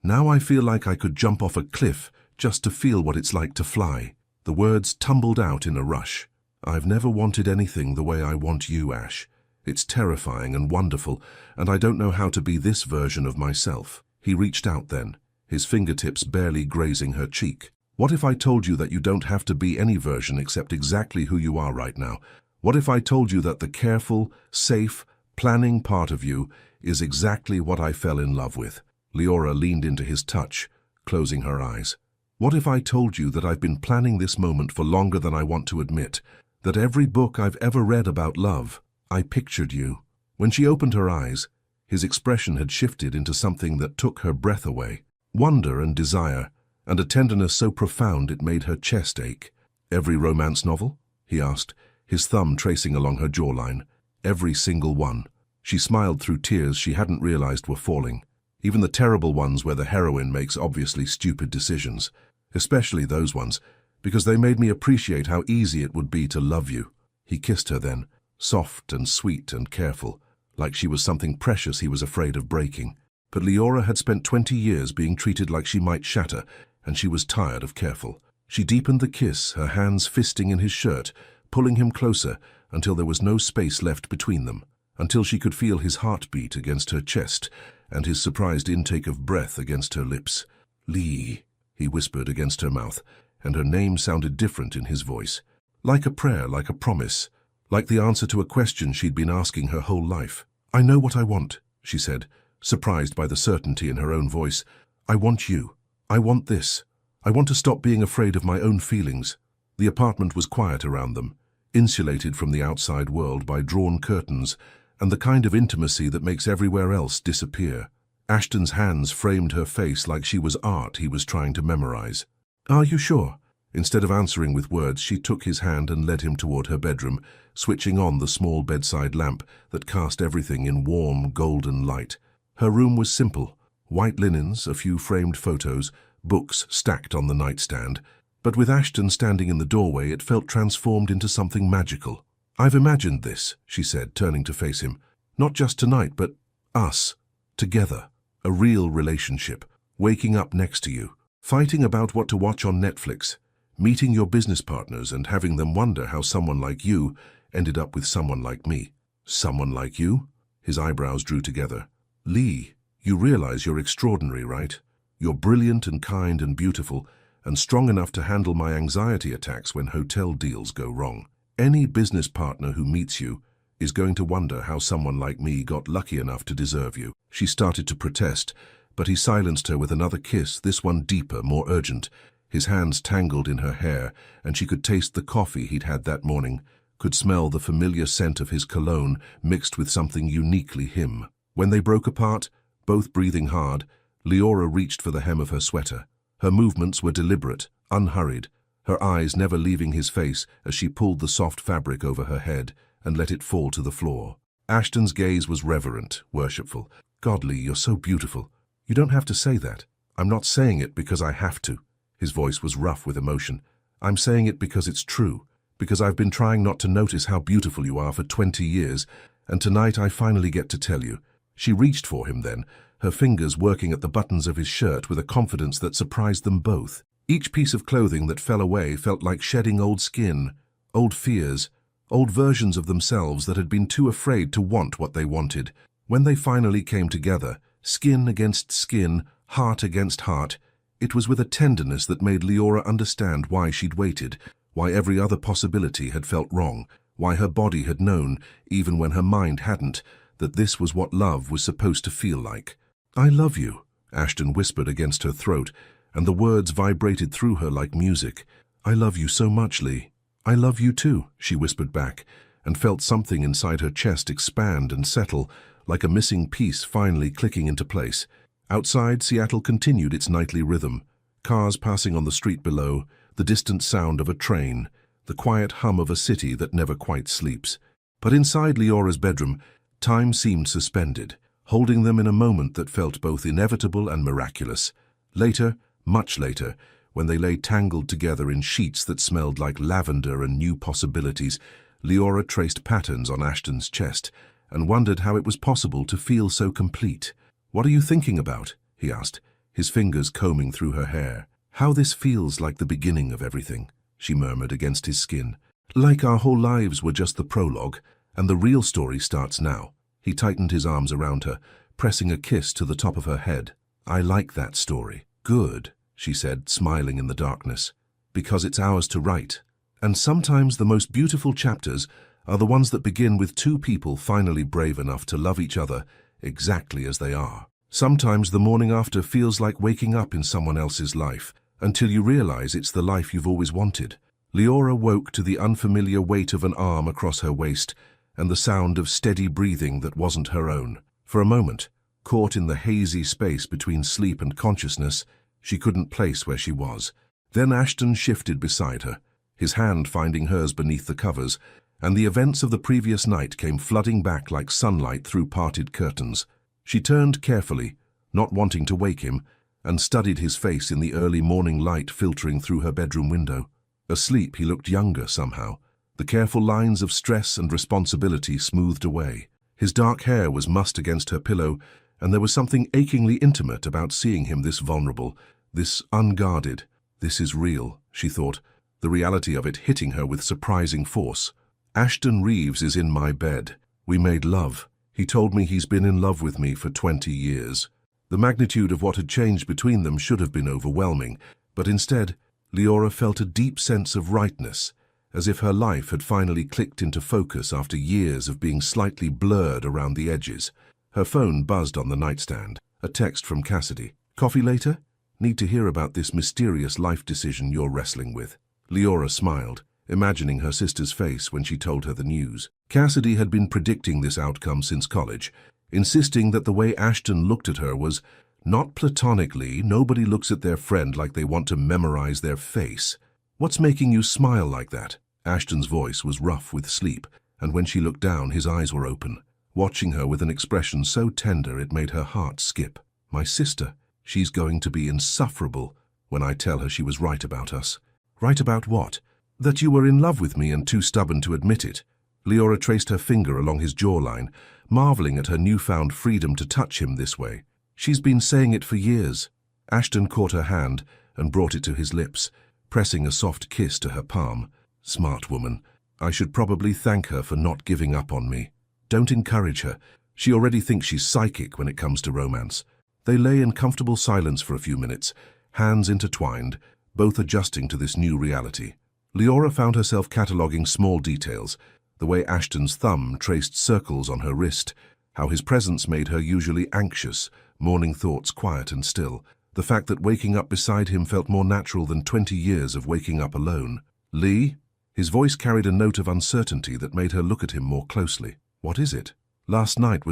I feel like I could jump off a cliff just to feel what it's like to fly." The words tumbled out in a rush. "I've never wanted anything the way I want you, Ash. It's terrifying and wonderful, and I don't know how to be this version of myself." He reached out then, his fingertips barely grazing her cheek. "What if I told you that you don't have to be any version except exactly who you are right now? What if I told you that the careful, safe, planning part of you is exactly what I fell in love with?" Leora leaned into his touch, closing her eyes. "What if I told you that I've been planning this moment for longer than I want to admit, that every book I've ever read about love, I pictured you?" When she opened her eyes, his expression had shifted into something that took her breath away. Wonder and desire, and a tenderness so profound it made her chest ache. "Every romance novel?" he asked, his thumb tracing along her jawline. "Every single one." She smiled through tears she hadn't realized were falling. "Even the terrible ones where the heroine makes obviously stupid decisions. Especially those ones, because they made me appreciate how easy it would be to love you." He kissed her then, soft and sweet and careful, like she was something precious he was afraid of breaking. But Leora had spent 20 years being treated like she might shatter, and she was tired of careful. She deepened the kiss, her hands fisting in his shirt, pulling him closer until there was no space left between them, until she could feel his heartbeat against her chest and his surprised intake of breath against her lips. "Lee," he whispered against her mouth, and her name sounded different in his voice. Like a prayer, like a promise, like the answer to a question she'd been asking her whole life. "I know what I want," she said, surprised by the certainty in her own voice. "I want you. I want this. I want to stop being afraid of my own feelings." The apartment was quiet around them, insulated from the outside world by drawn curtains and the kind of intimacy that makes everywhere else disappear. Ashton's hands framed her face like she was art he was trying to memorize. "Are you sure?" Instead of answering with words, she took his hand and led him toward her bedroom, switching on the small bedside lamp that cast everything in warm, golden light. Her room was simple: white linens, a few framed photos, books stacked on the nightstand. But with Ashton standing in the doorway, it felt transformed into something magical. "I've imagined this," she said, turning to face him. "Not just tonight, but us, together. A real relationship, waking up next to you, fighting about what to watch on Netflix, meeting your business partners and having them wonder how someone like you ended up with someone like me." "Someone like you?" His eyebrows drew together. "Lee, you realize you're extraordinary, right? You're brilliant and kind and beautiful, and strong enough to handle my anxiety attacks when hotel deals go wrong. Any business partner who meets you is going to wonder how someone like me got lucky enough to deserve you." She started to protest, but he silenced her with another kiss, this one deeper, more urgent. His hands tangled in her hair, and she could taste the coffee he'd had that morning, could smell the familiar scent of his cologne mixed with something uniquely him. When they broke apart, both breathing hard, Leora reached for the hem of her sweater. Her movements were deliberate, unhurried, her eyes never leaving his face as she pulled the soft fabric over her head and let it fall to the floor. Ashton's gaze was reverent, worshipful. "Godly, you're so beautiful. You don't have to say that. I'm not saying it because I have to." His voice was rough with emotion. "I'm saying it because it's true, because I've been trying not to notice how beautiful you are for 20 years, and tonight I finally get to tell you." She reached for him then, her fingers working at the buttons of his shirt with a confidence that surprised them both. Each piece of clothing that fell away felt like shedding old skin, old fears, old versions of themselves that had been too afraid to want what they wanted. When they finally came together, skin against skin, heart against heart, it was with a tenderness that made Leora understand why she'd waited, why every other possibility had felt wrong, why her body had known, even when her mind hadn't, that this was what love was supposed to feel like. "I love you," Ashton whispered against her throat, and the words vibrated through her like music. "I love you so much, Lee." "I love you too," she whispered back, and felt something inside her chest expand and settle, like a missing piece finally clicking into place. Outside, Seattle continued its nightly rhythm. Cars passing on the street below, the distant sound of a train, the quiet hum of a city that never quite sleeps. But inside Leora's bedroom, time seemed suspended, holding them in a moment that felt both inevitable and miraculous. Later, much later, when they lay tangled together in sheets that smelled like lavender and new possibilities, Leora traced patterns on Ashton's chest and wondered how it was possible to feel so complete. "What are you thinking about?" he asked, his fingers combing through her hair. "How this feels like the beginning of everything," she murmured against his skin. "Like our whole lives were just the prologue, and the real story starts now." He tightened his arms around her, pressing a kiss to the top of her head. "I like that story." "Good," she said, smiling in the darkness, "because it's ours to write. And sometimes the most beautiful chapters are the ones that begin with two people finally brave enough to love each other exactly as they are. Sometimes the morning after feels like waking up in someone else's life, until you realize it's the life you've always wanted." Leora woke to the unfamiliar weight of an arm across her waist and the sound of steady breathing that wasn't her own. For a moment, caught in the hazy space between sleep and consciousness, she couldn't place where she was. Then Ashton shifted beside her, his hand finding hers beneath the covers, and the events of the previous night came flooding back like sunlight through parted curtains. She turned carefully, not wanting to wake him, and studied his face in the early morning light filtering through her bedroom window. Asleep, he looked younger somehow, the careful lines of stress and responsibility smoothed away. His dark hair was mussed against her pillow, and there was something achingly intimate about seeing him this vulnerable, this unguarded. This is real, she thought, the reality of it hitting her with surprising force. "Ashton Reeves is in my bed. We made love. He told me he's been in love with me for 20 years. The magnitude of what had changed between them should have been overwhelming, but instead, Leora felt a deep sense of rightness, as if her life had finally clicked into focus after years of being slightly blurred around the edges. Her phone buzzed on the nightstand. A text from Cassidy. "Coffee later? Need to hear about this mysterious life decision you're wrestling with." Leora smiled, imagining her sister's face when she told her the news. Cassidy had been predicting this outcome since college, insisting that the way Ashton looked at her was not platonically. Nobody looks at their friend like they want to memorize their face. "What's making you smile like that?" Ashton's voice was rough with sleep, and when she looked down, his eyes were open, watching her with an expression so tender it made her heart skip. "My sister. She's going to be insufferable when I tell her she was right about us." "Right about what?" "That you were in love with me and too stubborn to admit it." Leora traced her finger along his jawline, marveling at her newfound freedom to touch him this way. "She's been saying it for years." Ashton caught her hand and brought it to his lips, pressing a soft kiss to her palm. "Smart woman. I should probably thank her for not giving up on me." "Don't encourage her. She already thinks she's psychic when it comes to romance." They lay in comfortable silence for a few minutes, hands intertwined, both adjusting to this new reality. Leora found herself cataloguing small details, the way Ashton's thumb traced circles on her wrist, how his presence made her usually anxious, morning thoughts quiet and still, the fact that waking up beside him felt more natural than 20 years of waking up alone. "Lee?" His voice carried a note of uncertainty that made her look at him more closely. "What is it?" "Last night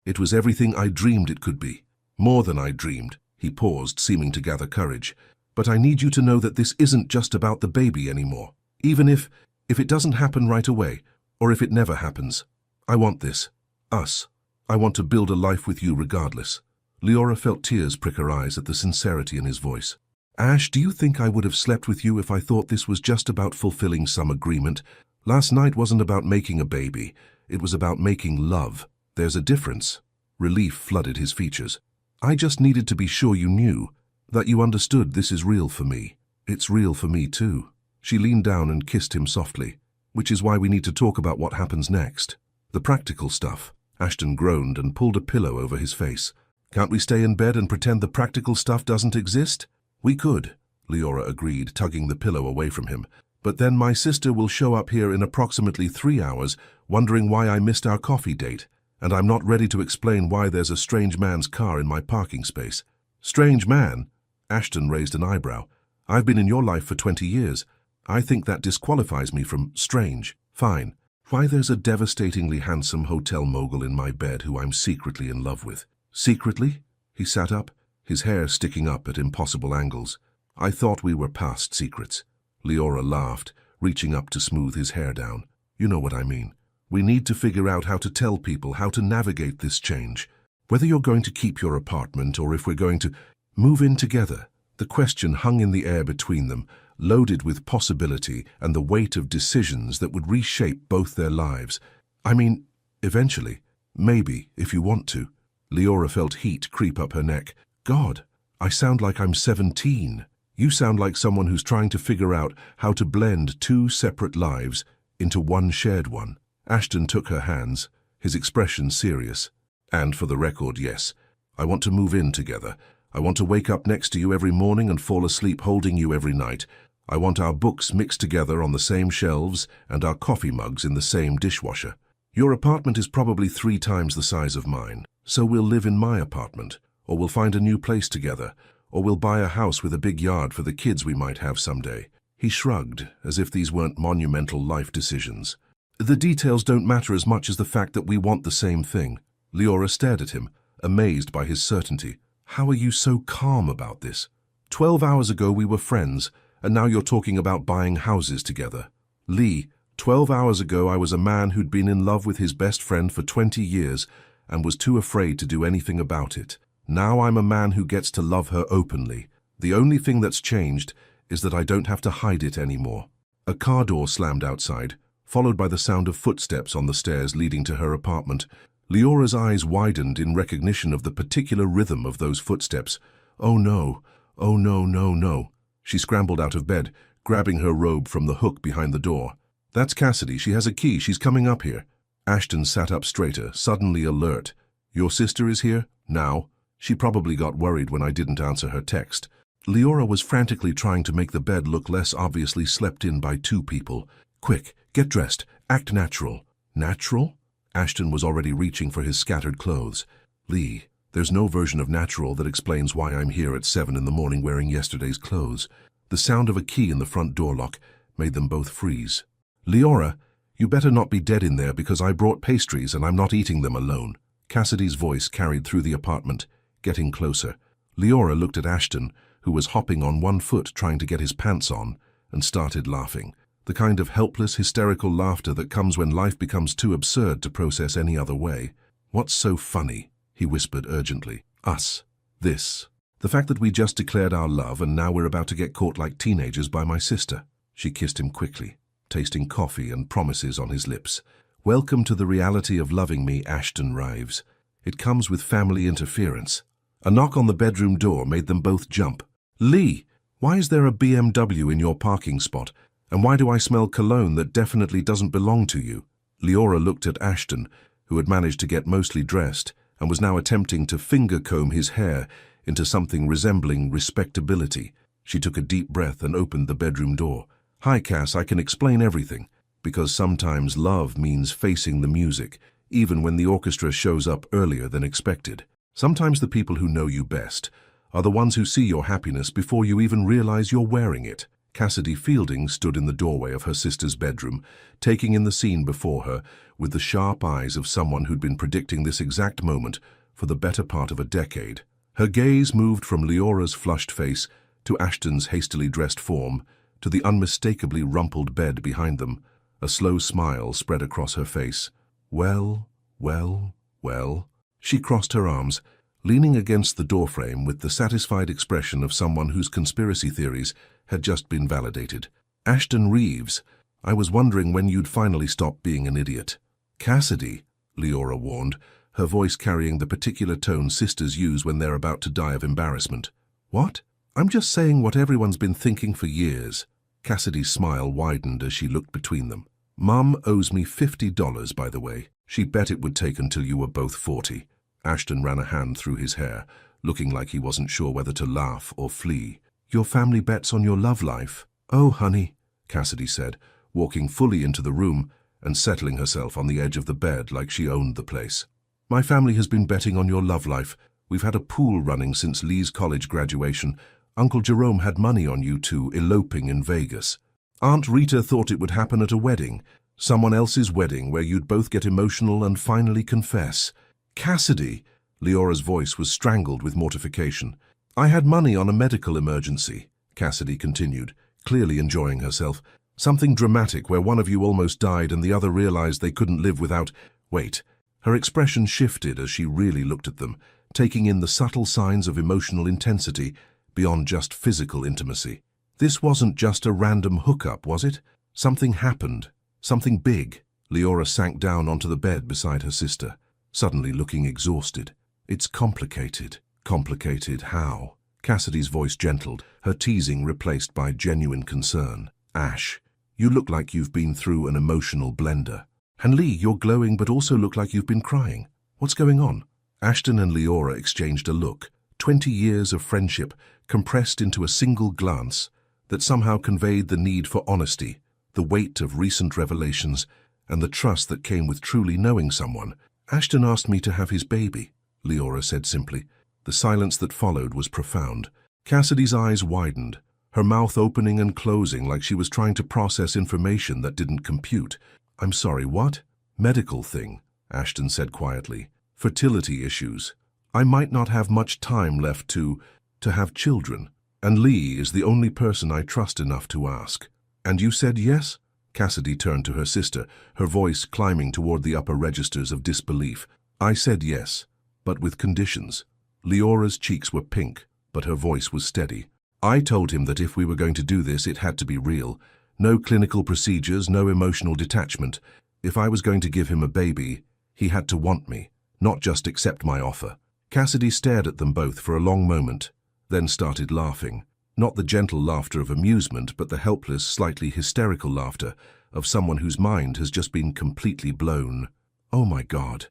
it was everything I dreamed it could be. More than I dreamed." He paused, seeming to gather courage. "But I need you to know that this isn't just about the baby anymore. Even if it doesn't happen right away, or if it never happens. I want this. Us. I want to build a life with you regardless." Leora felt tears prick her eyes at the sincerity in his voice. "Ash, do you think I would have slept with you if I thought this was just about fulfilling some agreement? Last night wasn't about making a baby. It was about making love. There's a difference." Relief flooded his features. "I just needed to be sure you knew, that you understood this is real for me. It's real for me too." She leaned down and kissed him softly. "Which is why we need to talk about what happens next. The practical stuff." Ashton groaned and pulled a pillow over his face. "Can't we stay in bed and pretend the practical stuff doesn't exist?" "We could," Leora agreed, tugging the pillow away from him. "But then my sister will show up here in approximately 3 hours, wondering why I missed our coffee date, and I'm not ready to explain why there's a strange man's car in my parking space." "Strange man?" Ashton raised an eyebrow. "I've been in your life for 20 years. I think that disqualifies me from strange." "Fine. Why, there's a devastatingly handsome hotel mogul in my bed who I'm secretly in love with." "Secretly?" He sat up, his hair sticking up at impossible angles. "I thought we were past secrets." Leora laughed, reaching up to smooth his hair down. "You know what I mean. We need to figure out how to tell people how to navigate this change. Whether you're going to keep your apartment or if we're going to move in together." The question hung in the air between them, loaded with possibility and the weight of decisions that would reshape both their lives. "I mean, eventually. Maybe, if you want to." Leora felt heat creep up her neck. "God, I sound like I'm 17. You sound like someone who's trying to figure out how to blend 2 separate lives into one shared one." Ashton took her hands, his expression serious. "And for the record, yes, I want to move in together. I want to wake up next to you every morning and fall asleep holding you every night. I want our books mixed together on the same shelves and our coffee mugs in the same dishwasher. Your apartment is probably 3 times the size of mine, so we'll live in my apartment, or we'll find a new place together, or we'll buy a house with a big yard for the kids we might have someday." He shrugged, as if these weren't monumental life decisions. "The details don't matter as much as the fact that we want the same thing." Leora stared at him, amazed by his certainty. "How are you so calm about this? 12 hours ago we were friends, and now you're talking about buying houses together." "Lee, 12 hours ago I was a man who'd been in love with his best friend for 20 years and was too afraid to do anything about it. Now I'm a man who gets to love her openly. The only thing that's changed is that I don't have to hide it anymore." A car door slammed outside, followed by the sound of footsteps on the stairs leading to her apartment. Leora's eyes widened in recognition of the particular rhythm of those footsteps. "Oh no, oh no, no, no." She scrambled out of bed, grabbing her robe from the hook behind the door. "That's Cassidy. She has a key. She's coming up here." Ashton sat up straighter, suddenly alert. "Your sister is here? Now?" She probably got worried when I didn't answer her text. Leora was frantically trying to make the bed look less obviously slept in by 2 people. "Quick, get dressed. Act natural." "Natural?" Ashton was already reaching for his scattered clothes. "Lee, there's no version of natural that explains why I'm here at 7 in the morning wearing yesterday's clothes." The sound of a key in the front door lock made them both freeze. "Leora, you better not be dead in there because I brought pastries and I'm not eating them alone." Cassidy's voice carried through the apartment, getting closer. Leora looked at Ashton, who was hopping on one foot trying to get his pants on, and started laughing. The kind of helpless, hysterical laughter that comes when life becomes too absurd to process any other way. "What's so funny?" he whispered urgently. "Us. This. The fact that we just declared our love and now we're about to get caught like teenagers by my sister." She kissed him quickly, tasting coffee and promises on his lips. "Welcome to the reality of loving me, Ashton Rives. It comes with family interference." A knock on the bedroom door made them both jump. "Lee, why is there a BMW in your parking spot? And why do I smell cologne that definitely doesn't belong to you?" Leora looked at Ashton, who had managed to get mostly dressed and was now attempting to finger comb his hair into something resembling respectability. She took a deep breath and opened the bedroom door. "Hi, Cass, I can explain everything. Because sometimes love means facing the music, even when the orchestra shows up earlier than expected. Sometimes the people who know you best are the ones who see your happiness before you even realize you're wearing it." Cassidy Fielding stood in the doorway of her sister's bedroom, taking in the scene before her with the sharp eyes of someone who'd been predicting this exact moment for the better part of a decade. Her gaze moved from Leora's flushed face to Ashton's hastily dressed form to the unmistakably rumpled bed behind them. A slow smile spread across her face. "Well, well, well." She crossed her arms, leaning against the doorframe with the satisfied expression of someone whose conspiracy theories had just been validated. "Ashton Reeves, I was wondering when you'd finally stop being an idiot." "Cassidy," Leora warned, her voice carrying the particular tone sisters use when they're about to die of embarrassment. "What? I'm just saying what everyone's been thinking for years." Cassidy's smile widened as she looked between them. "Mum owes me $50, by the way. She bet it would take until you were both 40. Ashton ran a hand through his hair, looking like he wasn't sure whether to laugh or flee. "Your family bets on your love life?" "Oh, honey," Cassidy said, walking fully into the room and settling herself on the edge of the bed like she owned the place. "My family has been betting on your love life. We've had a pool running since Lee's college graduation. Uncle Jerome had money on you two eloping in Vegas. Aunt Rita thought it would happen at a wedding, someone else's wedding where you'd both get emotional and finally confess." "Cassidy," Leora's voice was strangled with mortification. "I had money on a medical emergency," Cassidy continued, clearly enjoying herself. "Something dramatic where one of you almost died and the other realized they couldn't live without—" Wait. Her expression shifted as she really looked at them, taking in the subtle signs of emotional intensity beyond just physical intimacy. "This wasn't just a random hookup, was it? Something happened. Something big." Leora sank down onto the bed beside her sister, suddenly looking exhausted. "It's complicated." "Complicated how?" Cassidy's voice gentled, her teasing replaced by genuine concern. "Ash, you look like you've been through an emotional blender. And Lee, you're glowing but also look like you've been crying. What's going on?" Ashton and Leora exchanged a look, 20 years of friendship compressed into a single glance that somehow conveyed the need for honesty, the weight of recent revelations, and the trust that came with truly knowing someone. "Ashton asked me to have his baby," Leora said simply. The silence that followed was profound. Cassidy's eyes widened, her mouth opening and closing like she was trying to process information that didn't compute. "I'm sorry, what?" "Medical thing," Ashton said quietly. "Fertility issues. I might not have much time left to have children. And Lee is the only person I trust enough to ask." "And you said yes?" Cassidy turned to her sister, her voice climbing toward the upper registers of disbelief. "I said yes, but with conditions." Leora's cheeks were pink, but her voice was steady. "I told him that if we were going to do this, it had to be real. No clinical procedures, no emotional detachment. If I was going to give him a baby, he had to want me, not just accept my offer." Cassidy stared at them both for a long moment, then started laughing. Not the gentle laughter of amusement, but the helpless, slightly hysterical laughter of someone whose mind has just been completely blown. Oh my God,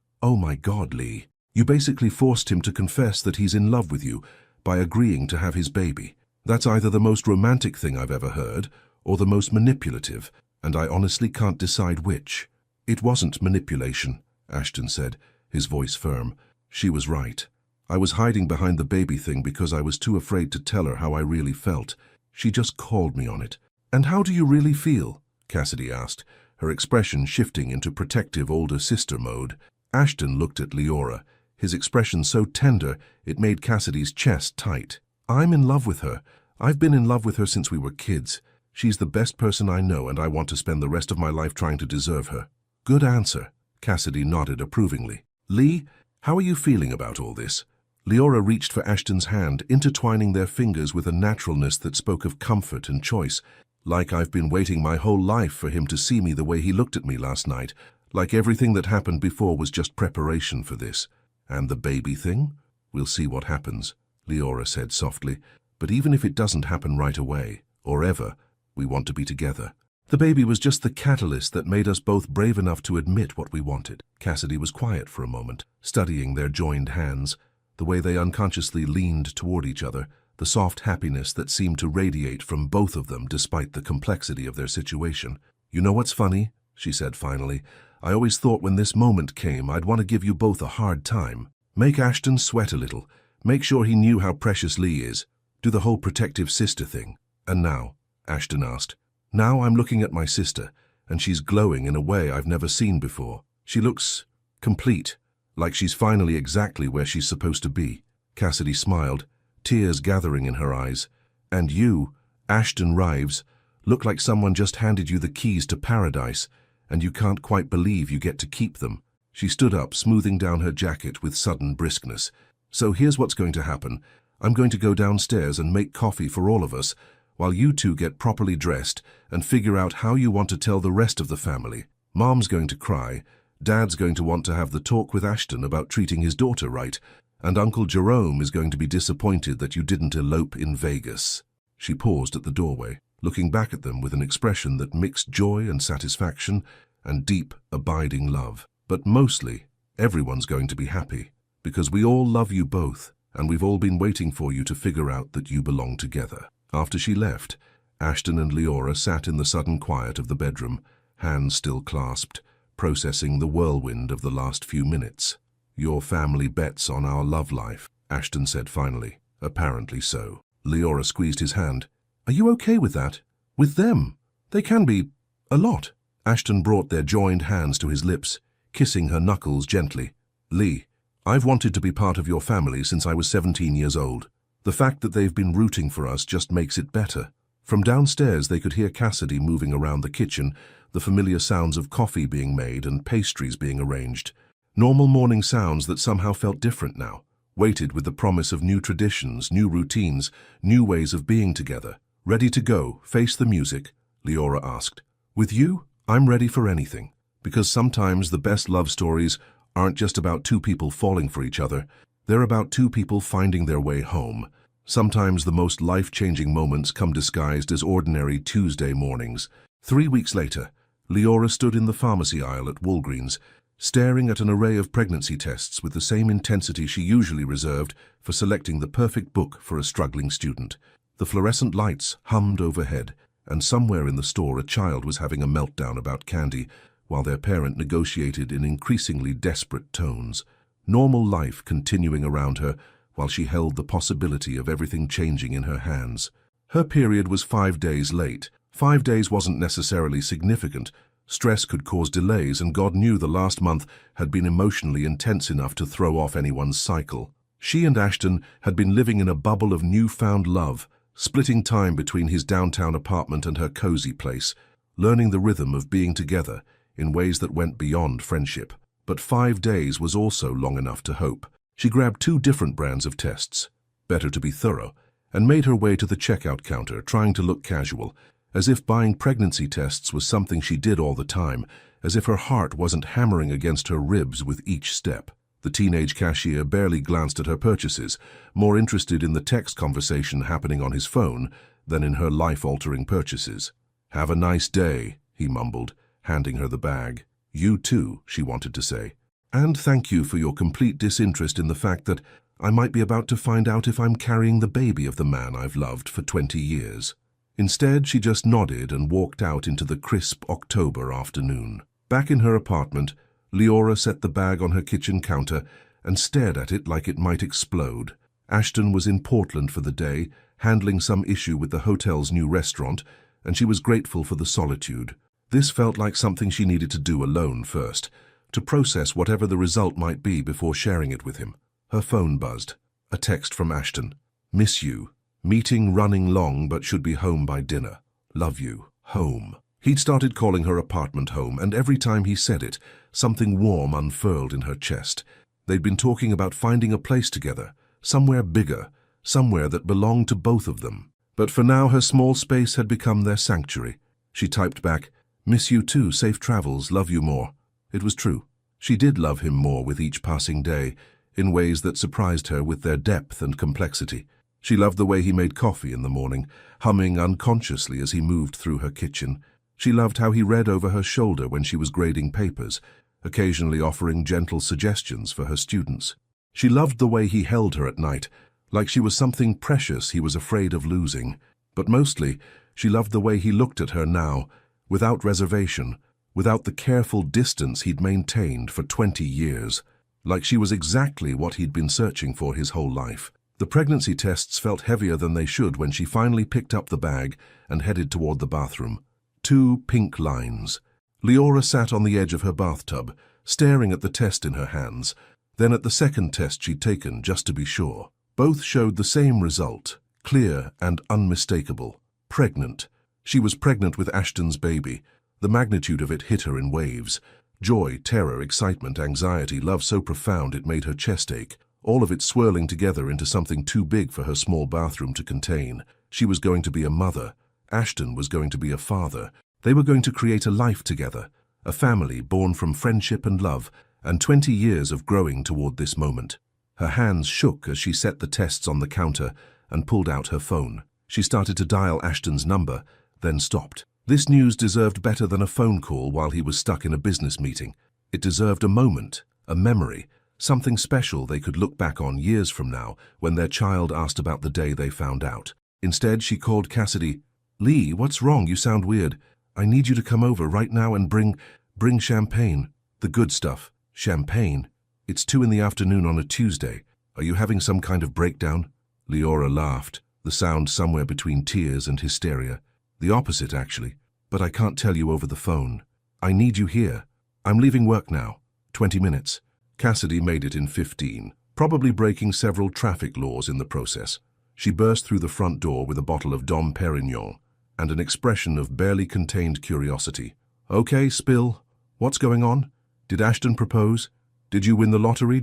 Lee. You basically forced him to confess that he's in love with you by agreeing to have his baby. That's either the most romantic thing I've ever heard or the most manipulative, and I honestly can't decide which." "It wasn't manipulation," Ashton said, his voice firm. "She was right. I was hiding behind the baby thing because I was too afraid to tell her how I really felt. She just called me on it." "And how do you really feel?" Cassidy asked, her expression shifting into protective older sister mode. Ashton looked at Leora, his expression so tender it made Cassidy's chest tight. "I'm in love with her. I've been in love with her since we were kids. She's the best person I know, and I want to spend the rest of my life trying to deserve her." "Good answer." Cassidy nodded approvingly. "Lee, how are you feeling about all this?" Leora reached for Ashton's hand, intertwining their fingers with a naturalness that spoke of comfort and choice. "Like I've been waiting my whole life for him to see me the way he looked at me last night. Like everything that happened before was just preparation for this." "And the baby thing? We'll see what happens," Leora said softly. "But even if it doesn't happen right away, or ever, we want to be together." "The baby was just the catalyst that made us both brave enough to admit what we wanted." Cassidy was quiet for a moment, studying their joined hands, the way they unconsciously leaned toward each other, the soft happiness that seemed to radiate from both of them despite the complexity of their situation. "You know what's funny?" she said finally. "I always thought when this moment came I'd want to give you both a hard time. Make Ashton sweat a little. Make sure he knew how precious Lee is. Do the whole protective sister thing." "And now?" Ashton asked. "Now I'm looking at my sister, and she's glowing in a way I've never seen before. She looks complete, like she's finally exactly where she's supposed to be." Cassidy smiled, tears gathering in her eyes. "And you, Ashton Rives, look like someone just handed you the keys to paradise, and you can't quite believe you get to keep them." She stood up, smoothing down her jacket with sudden briskness. "So here's what's going to happen. I'm going to go downstairs and make coffee for all of us, while you two get properly dressed and figure out how you want to tell the rest of the family. Mom's going to cry, Dad's going to want to have the talk with Ashton about treating his daughter right, and Uncle Jerome is going to be disappointed that you didn't elope in Vegas." She paused at the doorway, looking back at them with an expression that mixed joy and satisfaction and deep, abiding love. "But mostly, everyone's going to be happy, because we all love you both, and we've all been waiting for you to figure out that you belong together." After she left, Ashton and Leora sat in the sudden quiet of the bedroom, hands still clasped, processing the whirlwind of the last few minutes. "Your family bets on our love life," Ashton said finally. "Apparently so." Leora squeezed his hand. "Are you okay with that? With them? They can be a lot." Ashton brought their joined hands to his lips, kissing her knuckles gently. "Lee, I've wanted to be part of your family since I was 17 years old. The fact that they've been rooting for us just makes it better." From downstairs they could hear Cassidy moving around the kitchen, the familiar sounds of coffee being made and pastries being arranged. Normal morning sounds that somehow felt different now, weighted with the promise of new traditions, new routines, new ways of being together. "Ready to go, face the music?" Leora asked. "With you, I'm ready for anything. Because sometimes the best love stories aren't just about two people falling for each other. They're about two people finding their way home. Sometimes the most life-changing moments come disguised as ordinary Tuesday mornings." 3 weeks later, Leora stood in the pharmacy aisle at Walgreens, staring at an array of pregnancy tests with the same intensity she usually reserved for selecting the perfect book for a struggling student. The fluorescent lights hummed overhead, and somewhere in the store a child was having a meltdown about candy, while their parent negotiated in increasingly desperate tones. Normal life continuing around her, while she held the possibility of everything changing in her hands. Her period was 5 days late. 5 days wasn't necessarily significant. Stress could cause delays, and God knew the last month had been emotionally intense enough to throw off anyone's cycle. She and Ashton had been living in a bubble of newfound love, splitting time between his downtown apartment and her cozy place, learning the rhythm of being together in ways that went beyond friendship. But 5 days was also long enough to hope. She grabbed 2 different brands of tests, better to be thorough, and made her way to the checkout counter, trying to look casual, as if buying pregnancy tests was something she did all the time, as if her heart wasn't hammering against her ribs with each step. The teenage cashier barely glanced at her purchases, more interested in the text conversation happening on his phone than in her life-altering purchases. "Have a nice day," he mumbled, handing her the bag. "You too," she wanted to say. "And thank you for your complete disinterest in the fact that I might be about to find out if I'm carrying the baby of the man I've loved for 20 years. Instead, she just nodded and walked out into the crisp October afternoon. Back in her apartment, Leora set the bag on her kitchen counter and stared at it like it might explode. Ashton was in Portland for the day, handling some issue with the hotel's new restaurant, and she was grateful for the solitude. This felt like something she needed to do alone first, to process whatever the result might be before sharing it with him. Her phone buzzed. A text from Ashton. "Miss you. Meeting running long but should be home by dinner. Love you. Home." He'd started calling her apartment home, and every time he said it, something warm unfurled in her chest. They'd been talking about finding a place together, somewhere bigger, somewhere that belonged to both of them. But for now her small space had become their sanctuary. She typed back, "Miss you too, safe travels, love you more." It was true. She did love him more with each passing day, in ways that surprised her with their depth and complexity. She loved the way he made coffee in the morning, humming unconsciously as he moved through her kitchen. She loved how he read over her shoulder when she was grading papers, occasionally offering gentle suggestions for her students. She loved the way he held her at night, like she was something precious he was afraid of losing. But mostly, she loved the way he looked at her now, without reservation, without the careful distance he'd maintained for 20 years, like she was exactly what he'd been searching for his whole life. The pregnancy tests felt heavier than they should when she finally picked up the bag and headed toward the bathroom. 2 pink lines. Leora sat on the edge of her bathtub, staring at the test in her hands, then at the second test she'd taken just to be sure. Both showed the same result, clear and unmistakable. Pregnant. She was pregnant with Ashton's baby. The magnitude of it hit her in waves. Joy, terror, excitement, anxiety, love so profound it made her chest ache, all of it swirling together into something too big for her small bathroom to contain. She was going to be a mother. Ashton was going to be a father. They were going to create a life together, a family born from friendship and love, and 20 years of growing toward this moment. Her hands shook as she set the tests on the counter and pulled out her phone. She started to dial Ashton's number, then stopped. This news deserved better than a phone call while he was stuck in a business meeting. It deserved a moment, a memory, something special they could look back on years from now when their child asked about the day they found out. Instead, she called Cassidy. "Lee, what's wrong? You sound weird. I need you to come over right now and bring champagne. The good stuff." "Champagne? It's 2 in the afternoon on a Tuesday. Are you having some kind of breakdown?" Leora laughed, the sound somewhere between tears and hysteria. "The opposite, actually. But I can't tell you over the phone. I need you here. I'm leaving work now. 20 minutes. Cassidy made it in 15, probably breaking several traffic laws in the process. She burst through the front door with a bottle of Dom Perignon and an expression of barely contained curiosity. "Okay, spill. What's going on? Did Ashton propose? Did you win the lottery?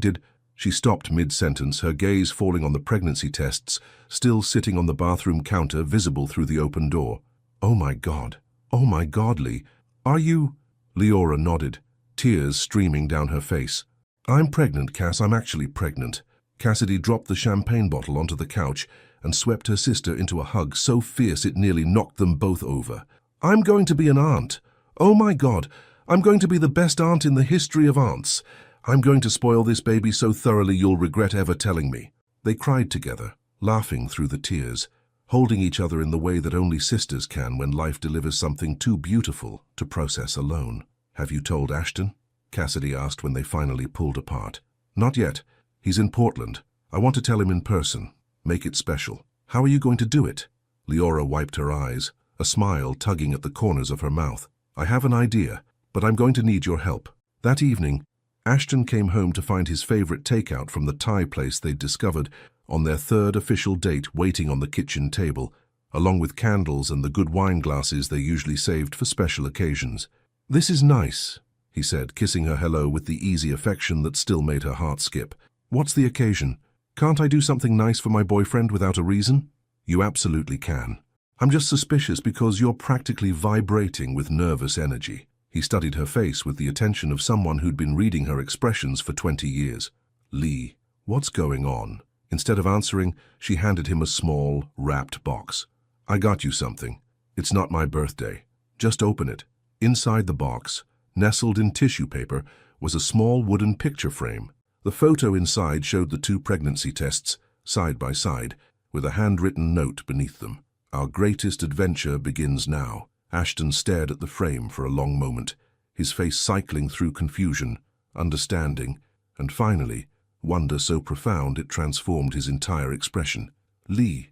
She stopped mid-sentence, her gaze falling on the pregnancy tests, still sitting on the bathroom counter, visible through the open door. "Oh my God. Oh my God, Lee. Are you—" Leora nodded, tears streaming down her face. "I'm pregnant, Cass. I'm actually pregnant." Cassidy dropped the champagne bottle onto the couch and swept her sister into a hug so fierce it nearly knocked them both over. "I'm going to be an aunt. Oh my God. I'm going to be the best aunt in the history of aunts. I'm going to spoil this baby so thoroughly you'll regret ever telling me." They cried together, laughing through the tears, holding each other in the way that only sisters can when life delivers something too beautiful to process alone. "Have you told Ashton?" Cassidy asked when they finally pulled apart. "Not yet. He's in Portland. I want to tell him in person. Make it special." "How are you going to do it?" Leora wiped her eyes, a smile tugging at the corners of her mouth. "I have an idea, but I'm going to need your help." That evening, Ashton came home to find his favorite takeout from the Thai place they'd discovered on their 3rd official date waiting on the kitchen table, along with candles and the good wine glasses they usually saved for special occasions. "This is nice," he said, kissing her hello with the easy affection that still made her heart skip. "What's the occasion? Can't I do something nice for my boyfriend without a reason?" "You absolutely can. I'm just suspicious because you're practically vibrating with nervous energy." He studied her face with the attention of someone who'd been reading her expressions for 20 years. "Lee, what's going on?" Instead of answering, she handed him a small, wrapped box. "I got you something. It's not my birthday. Just open it." Inside the box, nestled in tissue paper, was a small wooden picture frame. The photo inside showed the 2 pregnancy tests, side by side, with a handwritten note beneath them. "Our greatest adventure begins now." Ashton stared at the frame for a long moment, his face cycling through confusion, understanding, and finally, wonder so profound it transformed his entire expression. "Lee,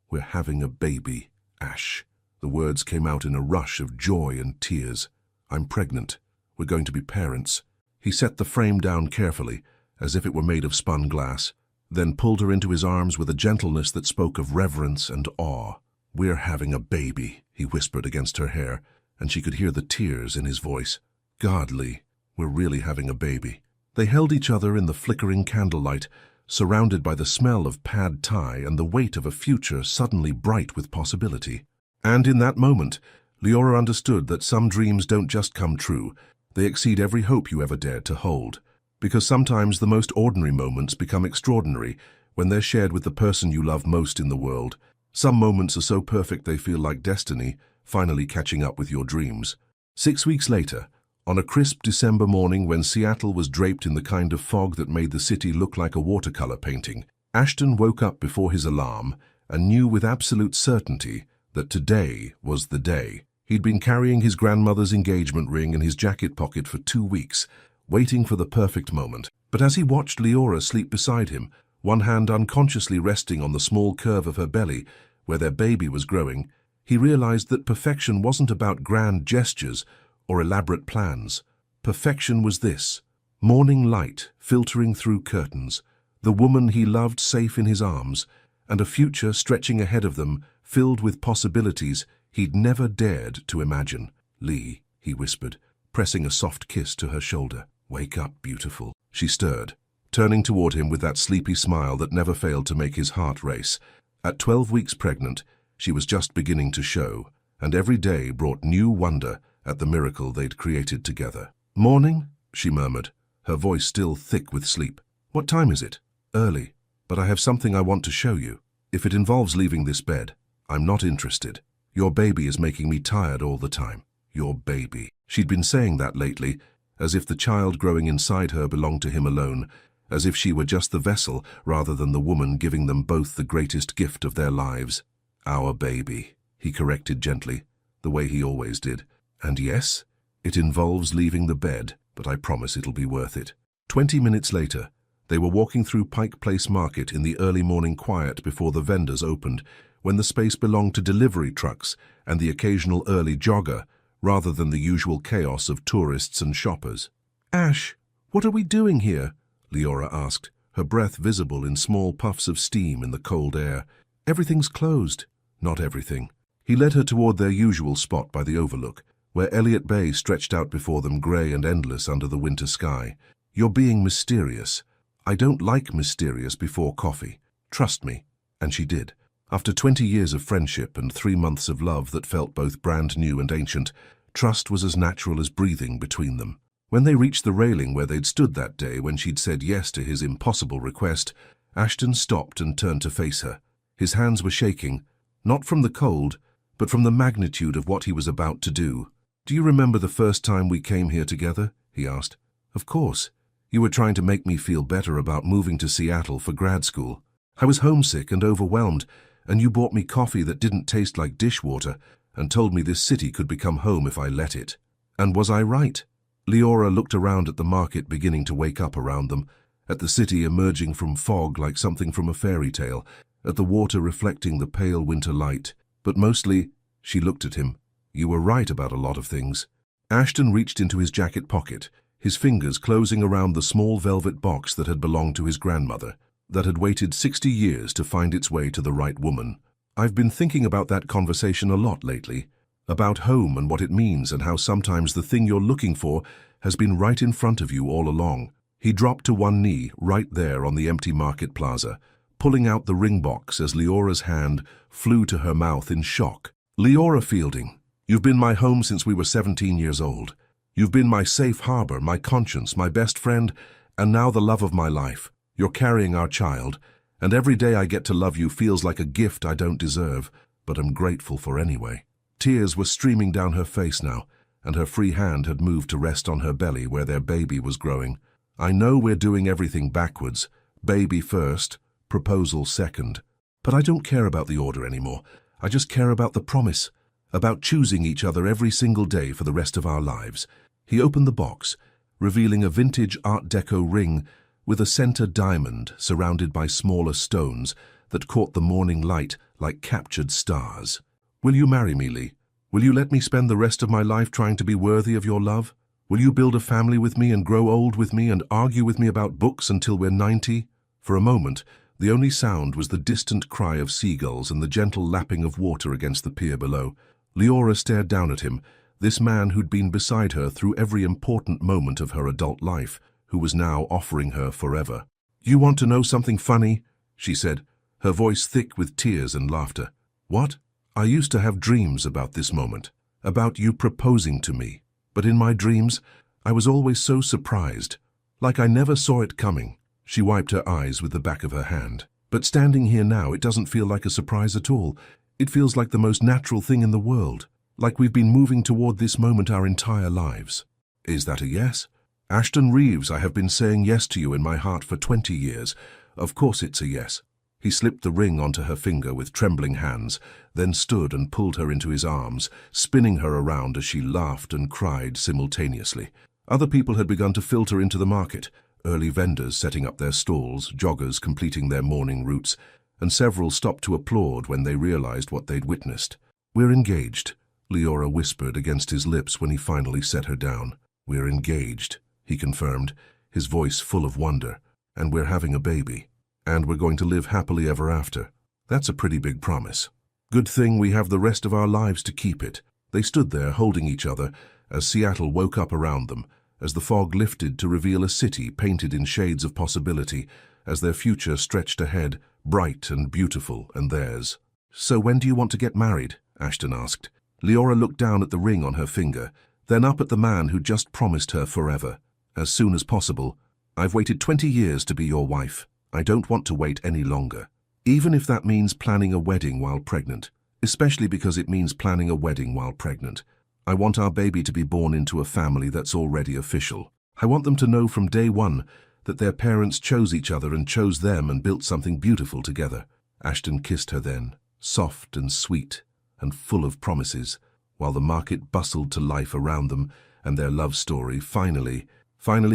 we're having a baby, Ash." The words came out in a rush of joy and tears. "I'm pregnant. We're going to be parents." He set the frame down carefully, as if it were made of spun glass, then pulled her into his arms with a gentleness that spoke of reverence and awe. "We're having a baby," he whispered against her hair, and she could hear the tears in his voice. "God, Lee, we're really having a baby." They held each other in the flickering candlelight, surrounded by the smell of pad thai and the weight of a future suddenly bright with possibility. And in that moment, Leora understood that some dreams don't just come true, they exceed every hope you ever dared to hold. Because sometimes the most ordinary moments become extraordinary when they're shared with the person you love most in the world. Some moments are so perfect they feel like destiny, finally catching up with your dreams. 6 weeks later, On a crisp December morning when Seattle was draped in the kind of fog that made the city look like a watercolor painting, Ashton woke up before his alarm and knew with absolute certainty that today was the day. He'd been carrying his grandmother's engagement ring in his jacket pocket for 2 weeks, waiting for the perfect moment. But as he watched Leora sleep beside him, one hand unconsciously resting on the small curve of her belly, where their baby was growing, he realized that perfection wasn't about grand gestures or elaborate plans. Perfection was this: morning light filtering through curtains, the woman he loved safe in his arms, and a future stretching ahead of them filled with possibilities he'd never dared to imagine. "Lee," he whispered, pressing a soft kiss to her shoulder. "Wake up, beautiful." She stirred, turning toward him with that sleepy smile that never failed to make his heart race. At 12 weeks pregnant, she was just beginning to show, and every day brought new wonder at the miracle they'd created together. "Morning," she murmured, her voice still thick with sleep. "What time is it?" "Early, but I have something I want to show you. If it involves leaving this bed, I'm not interested. Your baby is making me tired all the time." Your baby. She'd been saying that lately, as if the child growing inside her belonged to him alone, as if she were just the vessel rather than the woman giving them both the greatest gift of their lives. "Our baby," he corrected gently, the way he always did. "And yes, it involves leaving the bed, but I promise it'll be worth it." 20 minutes later, they were walking through Pike Place Market in the early morning quiet before the vendors opened, when the space belonged to delivery trucks and the occasional early jogger, rather than the usual chaos of tourists and shoppers. "Ash, what are we doing here?" Leora asked, her breath visible in small puffs of steam in the cold air. "Everything's closed." "Not everything." He led her toward their usual spot by the overlook, where Elliott Bay stretched out before them grey and endless under the winter sky. "You're being mysterious. I don't like mysterious before coffee. Trust me." And she did. After 20 years of friendship and 3 months of love that felt both brand new and ancient, trust was as natural as breathing between them. When they reached the railing where they'd stood that day when she'd said yes to his impossible request, Ashton stopped and turned to face her. His hands were shaking, not from the cold, but from the magnitude of what he was about to do. "Do you remember the first time we came here together?" he asked. "Of course. You were trying to make me feel better about moving to Seattle for grad school. I was homesick and overwhelmed, and you bought me coffee that didn't taste like dishwater and told me this city could become home if I let it. And was I right?" Leora looked around at the market beginning to wake up around them, at the city emerging from fog like something from a fairy tale, at the water reflecting the pale winter light. But mostly, she looked at him. "You were right about a lot of things." Ashton reached into his jacket pocket, his fingers closing around the small velvet box that had belonged to his grandmother, that had waited 60 years to find its way to the right woman. "I've been thinking about that conversation a lot lately, about home and what it means and how sometimes the thing you're looking for has been right in front of you all along." He dropped to one knee right there on the empty market plaza, pulling out the ring box as Leora's hand flew to her mouth in shock. "Leora Fielding, you've been my home since we were 17 years old. You've been my safe harbor, my conscience, my best friend, and now the love of my life. You're carrying our child, and every day I get to love you feels like a gift I don't deserve, but am grateful for anyway." Tears were streaming down her face now, and her free hand had moved to rest on her belly where their baby was growing. "I know we're doing everything backwards, baby first, proposal second. But I don't care about the order anymore. I just care about the promise, about choosing each other every single day for the rest of our lives." He opened the box, revealing a vintage Art Deco ring with a center diamond surrounded by smaller stones that caught the morning light like captured stars. "Will you marry me, Lee? Will you let me spend the rest of my life trying to be worthy of your love? Will you build a family with me and grow old with me and argue with me about books until we're 90? For a moment, the only sound was the distant cry of seagulls and the gentle lapping of water against the pier below. Leora stared down at him, this man who'd been beside her through every important moment of her adult life, who was now offering her forever. "You want to know something funny?" she said, her voice thick with tears and laughter. "What? I used to have dreams about this moment, about you proposing to me. But in my dreams, I was always so surprised, like I never saw it coming." She wiped her eyes with the back of her hand. "But standing here now, it doesn't feel like a surprise at all. It feels like the most natural thing in the world, like we've been moving toward this moment our entire lives." Is that a yes? Ashton Reeves, I have been saying yes to you in my heart for 20 years. Of course it's a yes. He slipped the ring onto her finger with trembling hands, then stood and pulled her into his arms, spinning her around as she laughed and cried simultaneously. Other people had begun to filter into the market, early vendors setting up their stalls, joggers completing their morning routes, and several stopped to applaud when they realized what they'd witnessed. "We're engaged," Leora whispered against his lips when he finally set her down. "We're engaged," he confirmed, his voice full of wonder. "And we're having a baby. And we're going to live happily ever after. That's a pretty big promise. Good thing we have the rest of our lives to keep it." They stood there holding each other as Seattle woke up around them, as the fog lifted to reveal a city painted in shades of possibility, as their future stretched ahead, bright and beautiful, and theirs. "So when do you want to get married?" Ashton asked. Leora looked down at the ring on her finger, then up at the man who just promised her forever. "As soon as possible. I've waited 20 years to be your wife. I don't want to wait any longer. Even if that means planning a wedding while pregnant. Especially because it means planning a wedding while pregnant. I want our baby to be born into a family that's already official. I want them to know from day one that their parents chose each other and chose them and built something beautiful together." Ashton kissed her then, soft and sweet and full of promises, while the market bustled to life around them, and their love story finally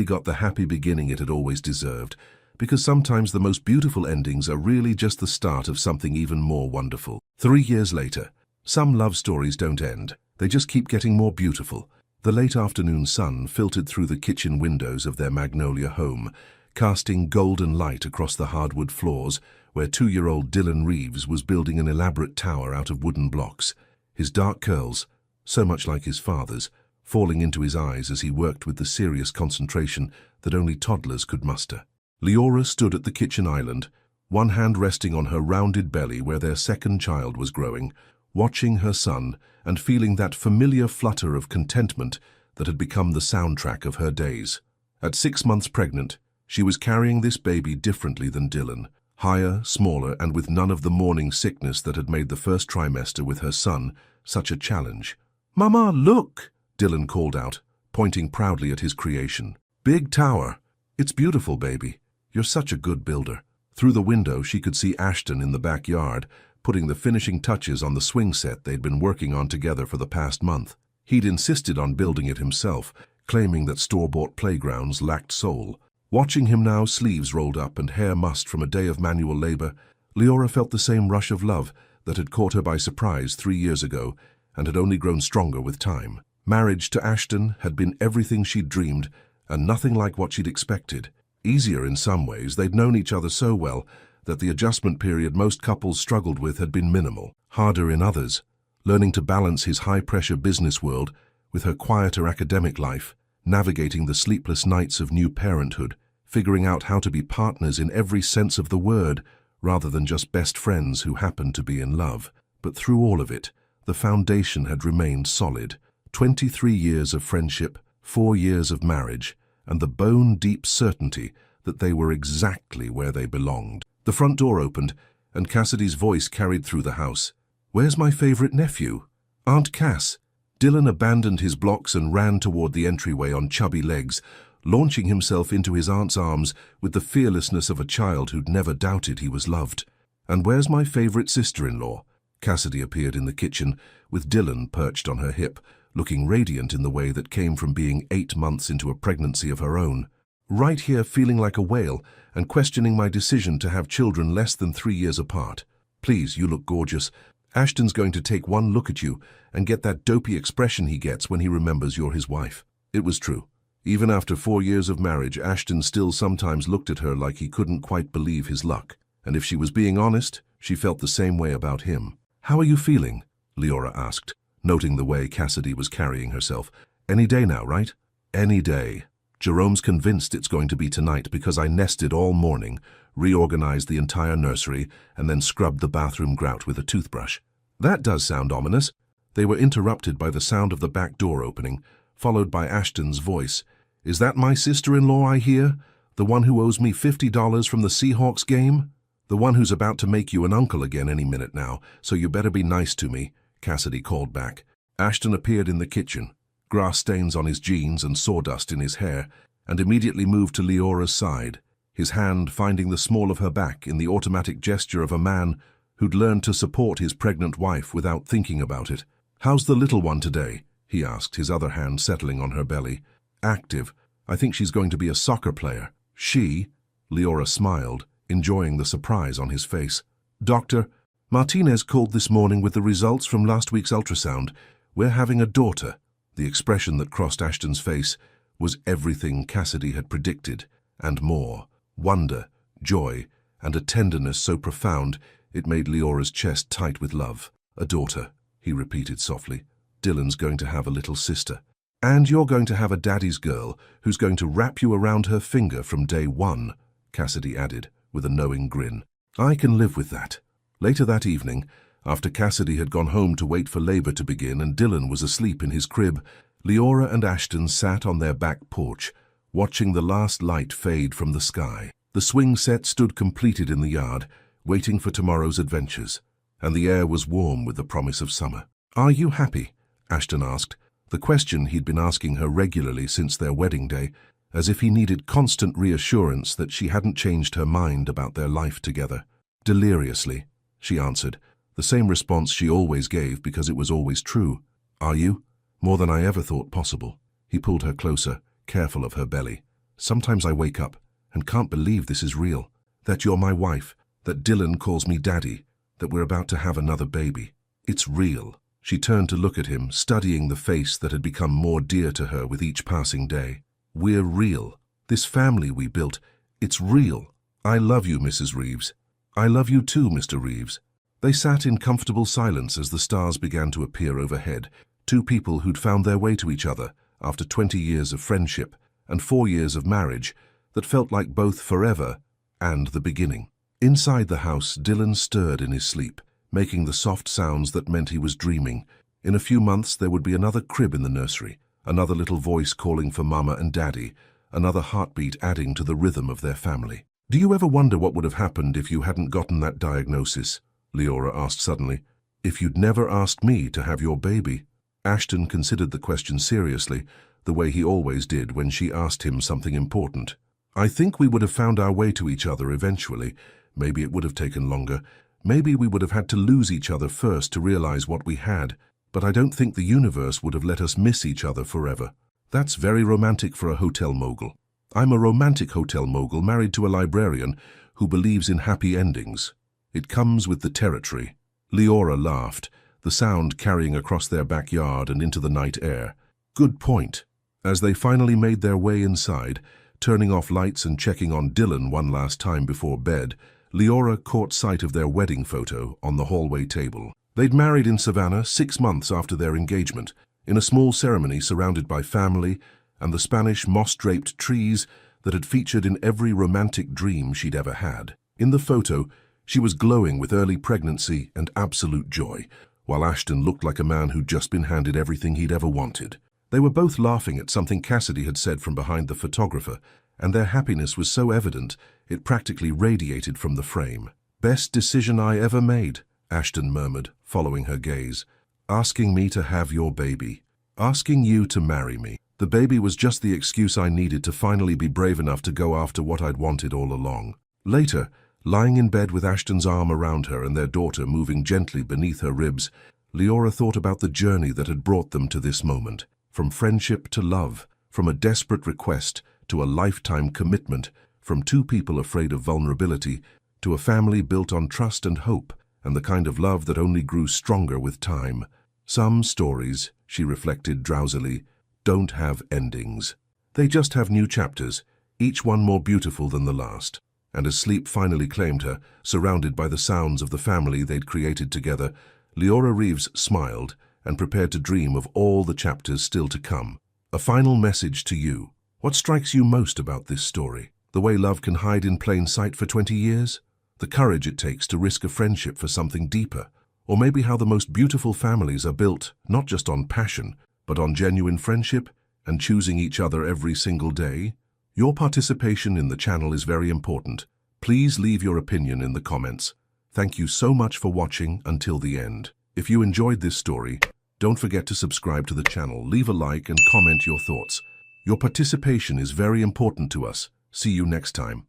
got the happy beginning it had always deserved, because sometimes the most beautiful endings are really just the start of something even more wonderful. 3 years later, some love stories don't end. They just keep getting more beautiful. The late afternoon sun filtered through the kitchen windows of their Magnolia home, casting golden light across the hardwood floors where 2-year-old Dylan Reeves was building an elaborate tower out of wooden blocks, his dark curls, so much like his father's, falling into his eyes as he worked with the serious concentration that only toddlers could muster. Leora stood at the kitchen island, one hand resting on her rounded belly where their second child was growing, watching her son and feeling that familiar flutter of contentment that had become the soundtrack of her days. At 6 months pregnant, she was carrying this baby differently than Dylan, higher, smaller, and with none of the morning sickness that had made the first trimester with her son such a challenge. "Mama, look!" Dylan called out, pointing proudly at his creation. "Big tower. It's beautiful, baby. You're such a good builder." Through the window, she could see Ashton in the backyard, putting the finishing touches on the swing set they'd been working on together for the past month. He'd insisted on building it himself, claiming that store-bought playgrounds lacked soul. Watching him now, sleeves rolled up and hair mussed from a day of manual labor, Leora felt the same rush of love that had caught her by surprise 3 years ago and had only grown stronger with time. Marriage to Ashton had been everything she'd dreamed and nothing like what she'd expected. Easier in some ways, they'd known each other so well that the adjustment period most couples struggled with had been minimal. Harder in others, learning to balance his high-pressure business world with her quieter academic life, navigating the sleepless nights of new parenthood, figuring out how to be partners in every sense of the word rather than just best friends who happened to be in love. But through all of it, the foundation had remained solid. 23 years of friendship, 4 years of marriage, and the bone-deep certainty that they were exactly where they belonged. The front door opened, and Cassidy's voice carried through the house. "Where's my favorite nephew? Aunt Cass?" Dylan abandoned his blocks and ran toward the entryway on chubby legs, launching himself into his aunt's arms with the fearlessness of a child who'd never doubted he was loved. "And where's my favorite sister-in-law?" Cassidy appeared in the kitchen, with Dylan perched on her hip, looking radiant in the way that came from being 8 months into a pregnancy of her own. "Right here feeling like a whale and questioning my decision to have children less than 3 years apart. Please, you look gorgeous. Ashton's going to take one look at you and get that dopey expression he gets when he remembers you're his wife." It was true. Even after 4 years of marriage, Ashton still sometimes looked at her like he couldn't quite believe his luck. And if she was being honest, she felt the same way about him. "How are you feeling?" Leora asked, noting the way Cassidy was carrying herself. "Any day now, right?" "Any day. Jerome's convinced it's going to be tonight because I nested all morning, reorganized the entire nursery, and then scrubbed the bathroom grout with a toothbrush." That does sound ominous. They were interrupted by the sound of the back door opening, followed by Ashton's voice. "Is that my sister-in-law I hear? The one who owes me $50 from the Seahawks game? The one who's about to make you an uncle again any minute now, so you better be nice to me," Cassidy called back. Ashton appeared in the kitchen, grass stains on his jeans and sawdust in his hair, and immediately moved to Leora's side, his hand finding the small of her back in the automatic gesture of a man who'd learned to support his pregnant wife without thinking about it. "How's the little one today?" he asked, his other hand settling on her belly. "Active. I think she's going to be a soccer player." "She?" Leora smiled, enjoying the surprise on his face. "Doctor, Martinez called this morning with the results from last week's ultrasound. We're having a daughter." The expression that crossed Ashton's face was everything Cassidy had predicted, and more. Wonder, joy, and a tenderness so profound it made Leora's chest tight with love. "A daughter," he repeated softly. "Dylan's going to have a little sister. And you're going to have a daddy's girl who's going to wrap you around her finger from day one," Cassidy added, with a knowing grin. "I can live with that." Later that evening, after Cassidy had gone home to wait for labor to begin and Dylan was asleep in his crib, Leora and Ashton sat on their back porch, watching the last light fade from the sky. The swing set stood completed in the yard, waiting for tomorrow's adventures, and the air was warm with the promise of summer. "Are you happy?" Ashton asked, the question he'd been asking her regularly since their wedding day, as if he needed constant reassurance that she hadn't changed her mind about their life together. "Deliriously," she answered, the same response she always gave because it was always true. "Are you?" "More than I ever thought possible." He pulled her closer, careful of her belly. "Sometimes I wake up and can't believe this is real, that you're my wife, that Dylan calls me daddy, that we're about to have another baby. It's real." She turned to look at him, studying the face that had become more dear to her with each passing day. "We're real. This family we built, it's real. I love you, Mrs. Reeves. I love you too, Mr. Reeves." They sat in comfortable silence as the stars began to appear overhead, two people who'd found their way to each other after 20 years of friendship and 4 years of marriage that felt like both forever and the beginning. Inside the house, Dylan stirred in his sleep, making the soft sounds that meant he was dreaming. In a few months there would be another crib in the nursery, another little voice calling for Mama and Daddy, another heartbeat adding to the rhythm of their family. "Do you ever wonder what would have happened if you hadn't gotten that diagnosis?" Leora asked suddenly. "If you'd never asked me to have your baby?" Ashton considered the question seriously, the way he always did when she asked him something important. "I think we would have found our way to each other eventually. Maybe it would have taken longer. Maybe we would have had to lose each other first to realize what we had. But I don't think the universe would have let us miss each other forever." "That's very romantic for a hotel mogul." "I'm a romantic hotel mogul married to a librarian who believes in happy endings. It comes with the territory." Leora laughed, the sound carrying across their backyard and into the night air. "Good point." As they finally made their way inside, turning off lights and checking on Dylan one last time before bed, Leora caught sight of their wedding photo on the hallway table. They'd married in Savannah 6 months after their engagement, in a small ceremony surrounded by family and the Spanish moss-draped trees that had featured in every romantic dream she'd ever had. In the photo, she was glowing with early pregnancy and absolute joy, while Ashton looked like a man who'd just been handed everything he'd ever wanted. They were both laughing at something Cassidy had said from behind the photographer, and their happiness was so evident it practically radiated from the frame. "Best decision I ever made," Ashton murmured, following her gaze. "Asking me to have your baby. Asking you to marry me. The baby was just the excuse I needed to finally be brave enough to go after what I'd wanted all along." Later, lying in bed with Ashton's arm around her and their daughter moving gently beneath her ribs, Leora thought about the journey that had brought them to this moment. From friendship to love, from a desperate request to a lifetime commitment, from two people afraid of vulnerability to a family built on trust and hope, and the kind of love that only grew stronger with time. Some stories, she reflected drowsily, don't have endings. They just have new chapters, each one more beautiful than the last. And as sleep finally claimed her, surrounded by the sounds of the family they'd created together, Leora Reeves smiled and prepared to dream of all the chapters still to come. A final message to you. What strikes you most about this story? The way love can hide in plain sight for 20 years? The courage it takes to risk a friendship for something deeper? Or maybe how the most beautiful families are built not just on passion, but on genuine friendship and choosing each other every single day? Your participation in the channel is very important. Please leave your opinion in the comments. Thank you so much for watching until the end. If you enjoyed this story, Don't forget to subscribe to the channel, leave a like and comment your thoughts. Your participation is very important to us. See you next time.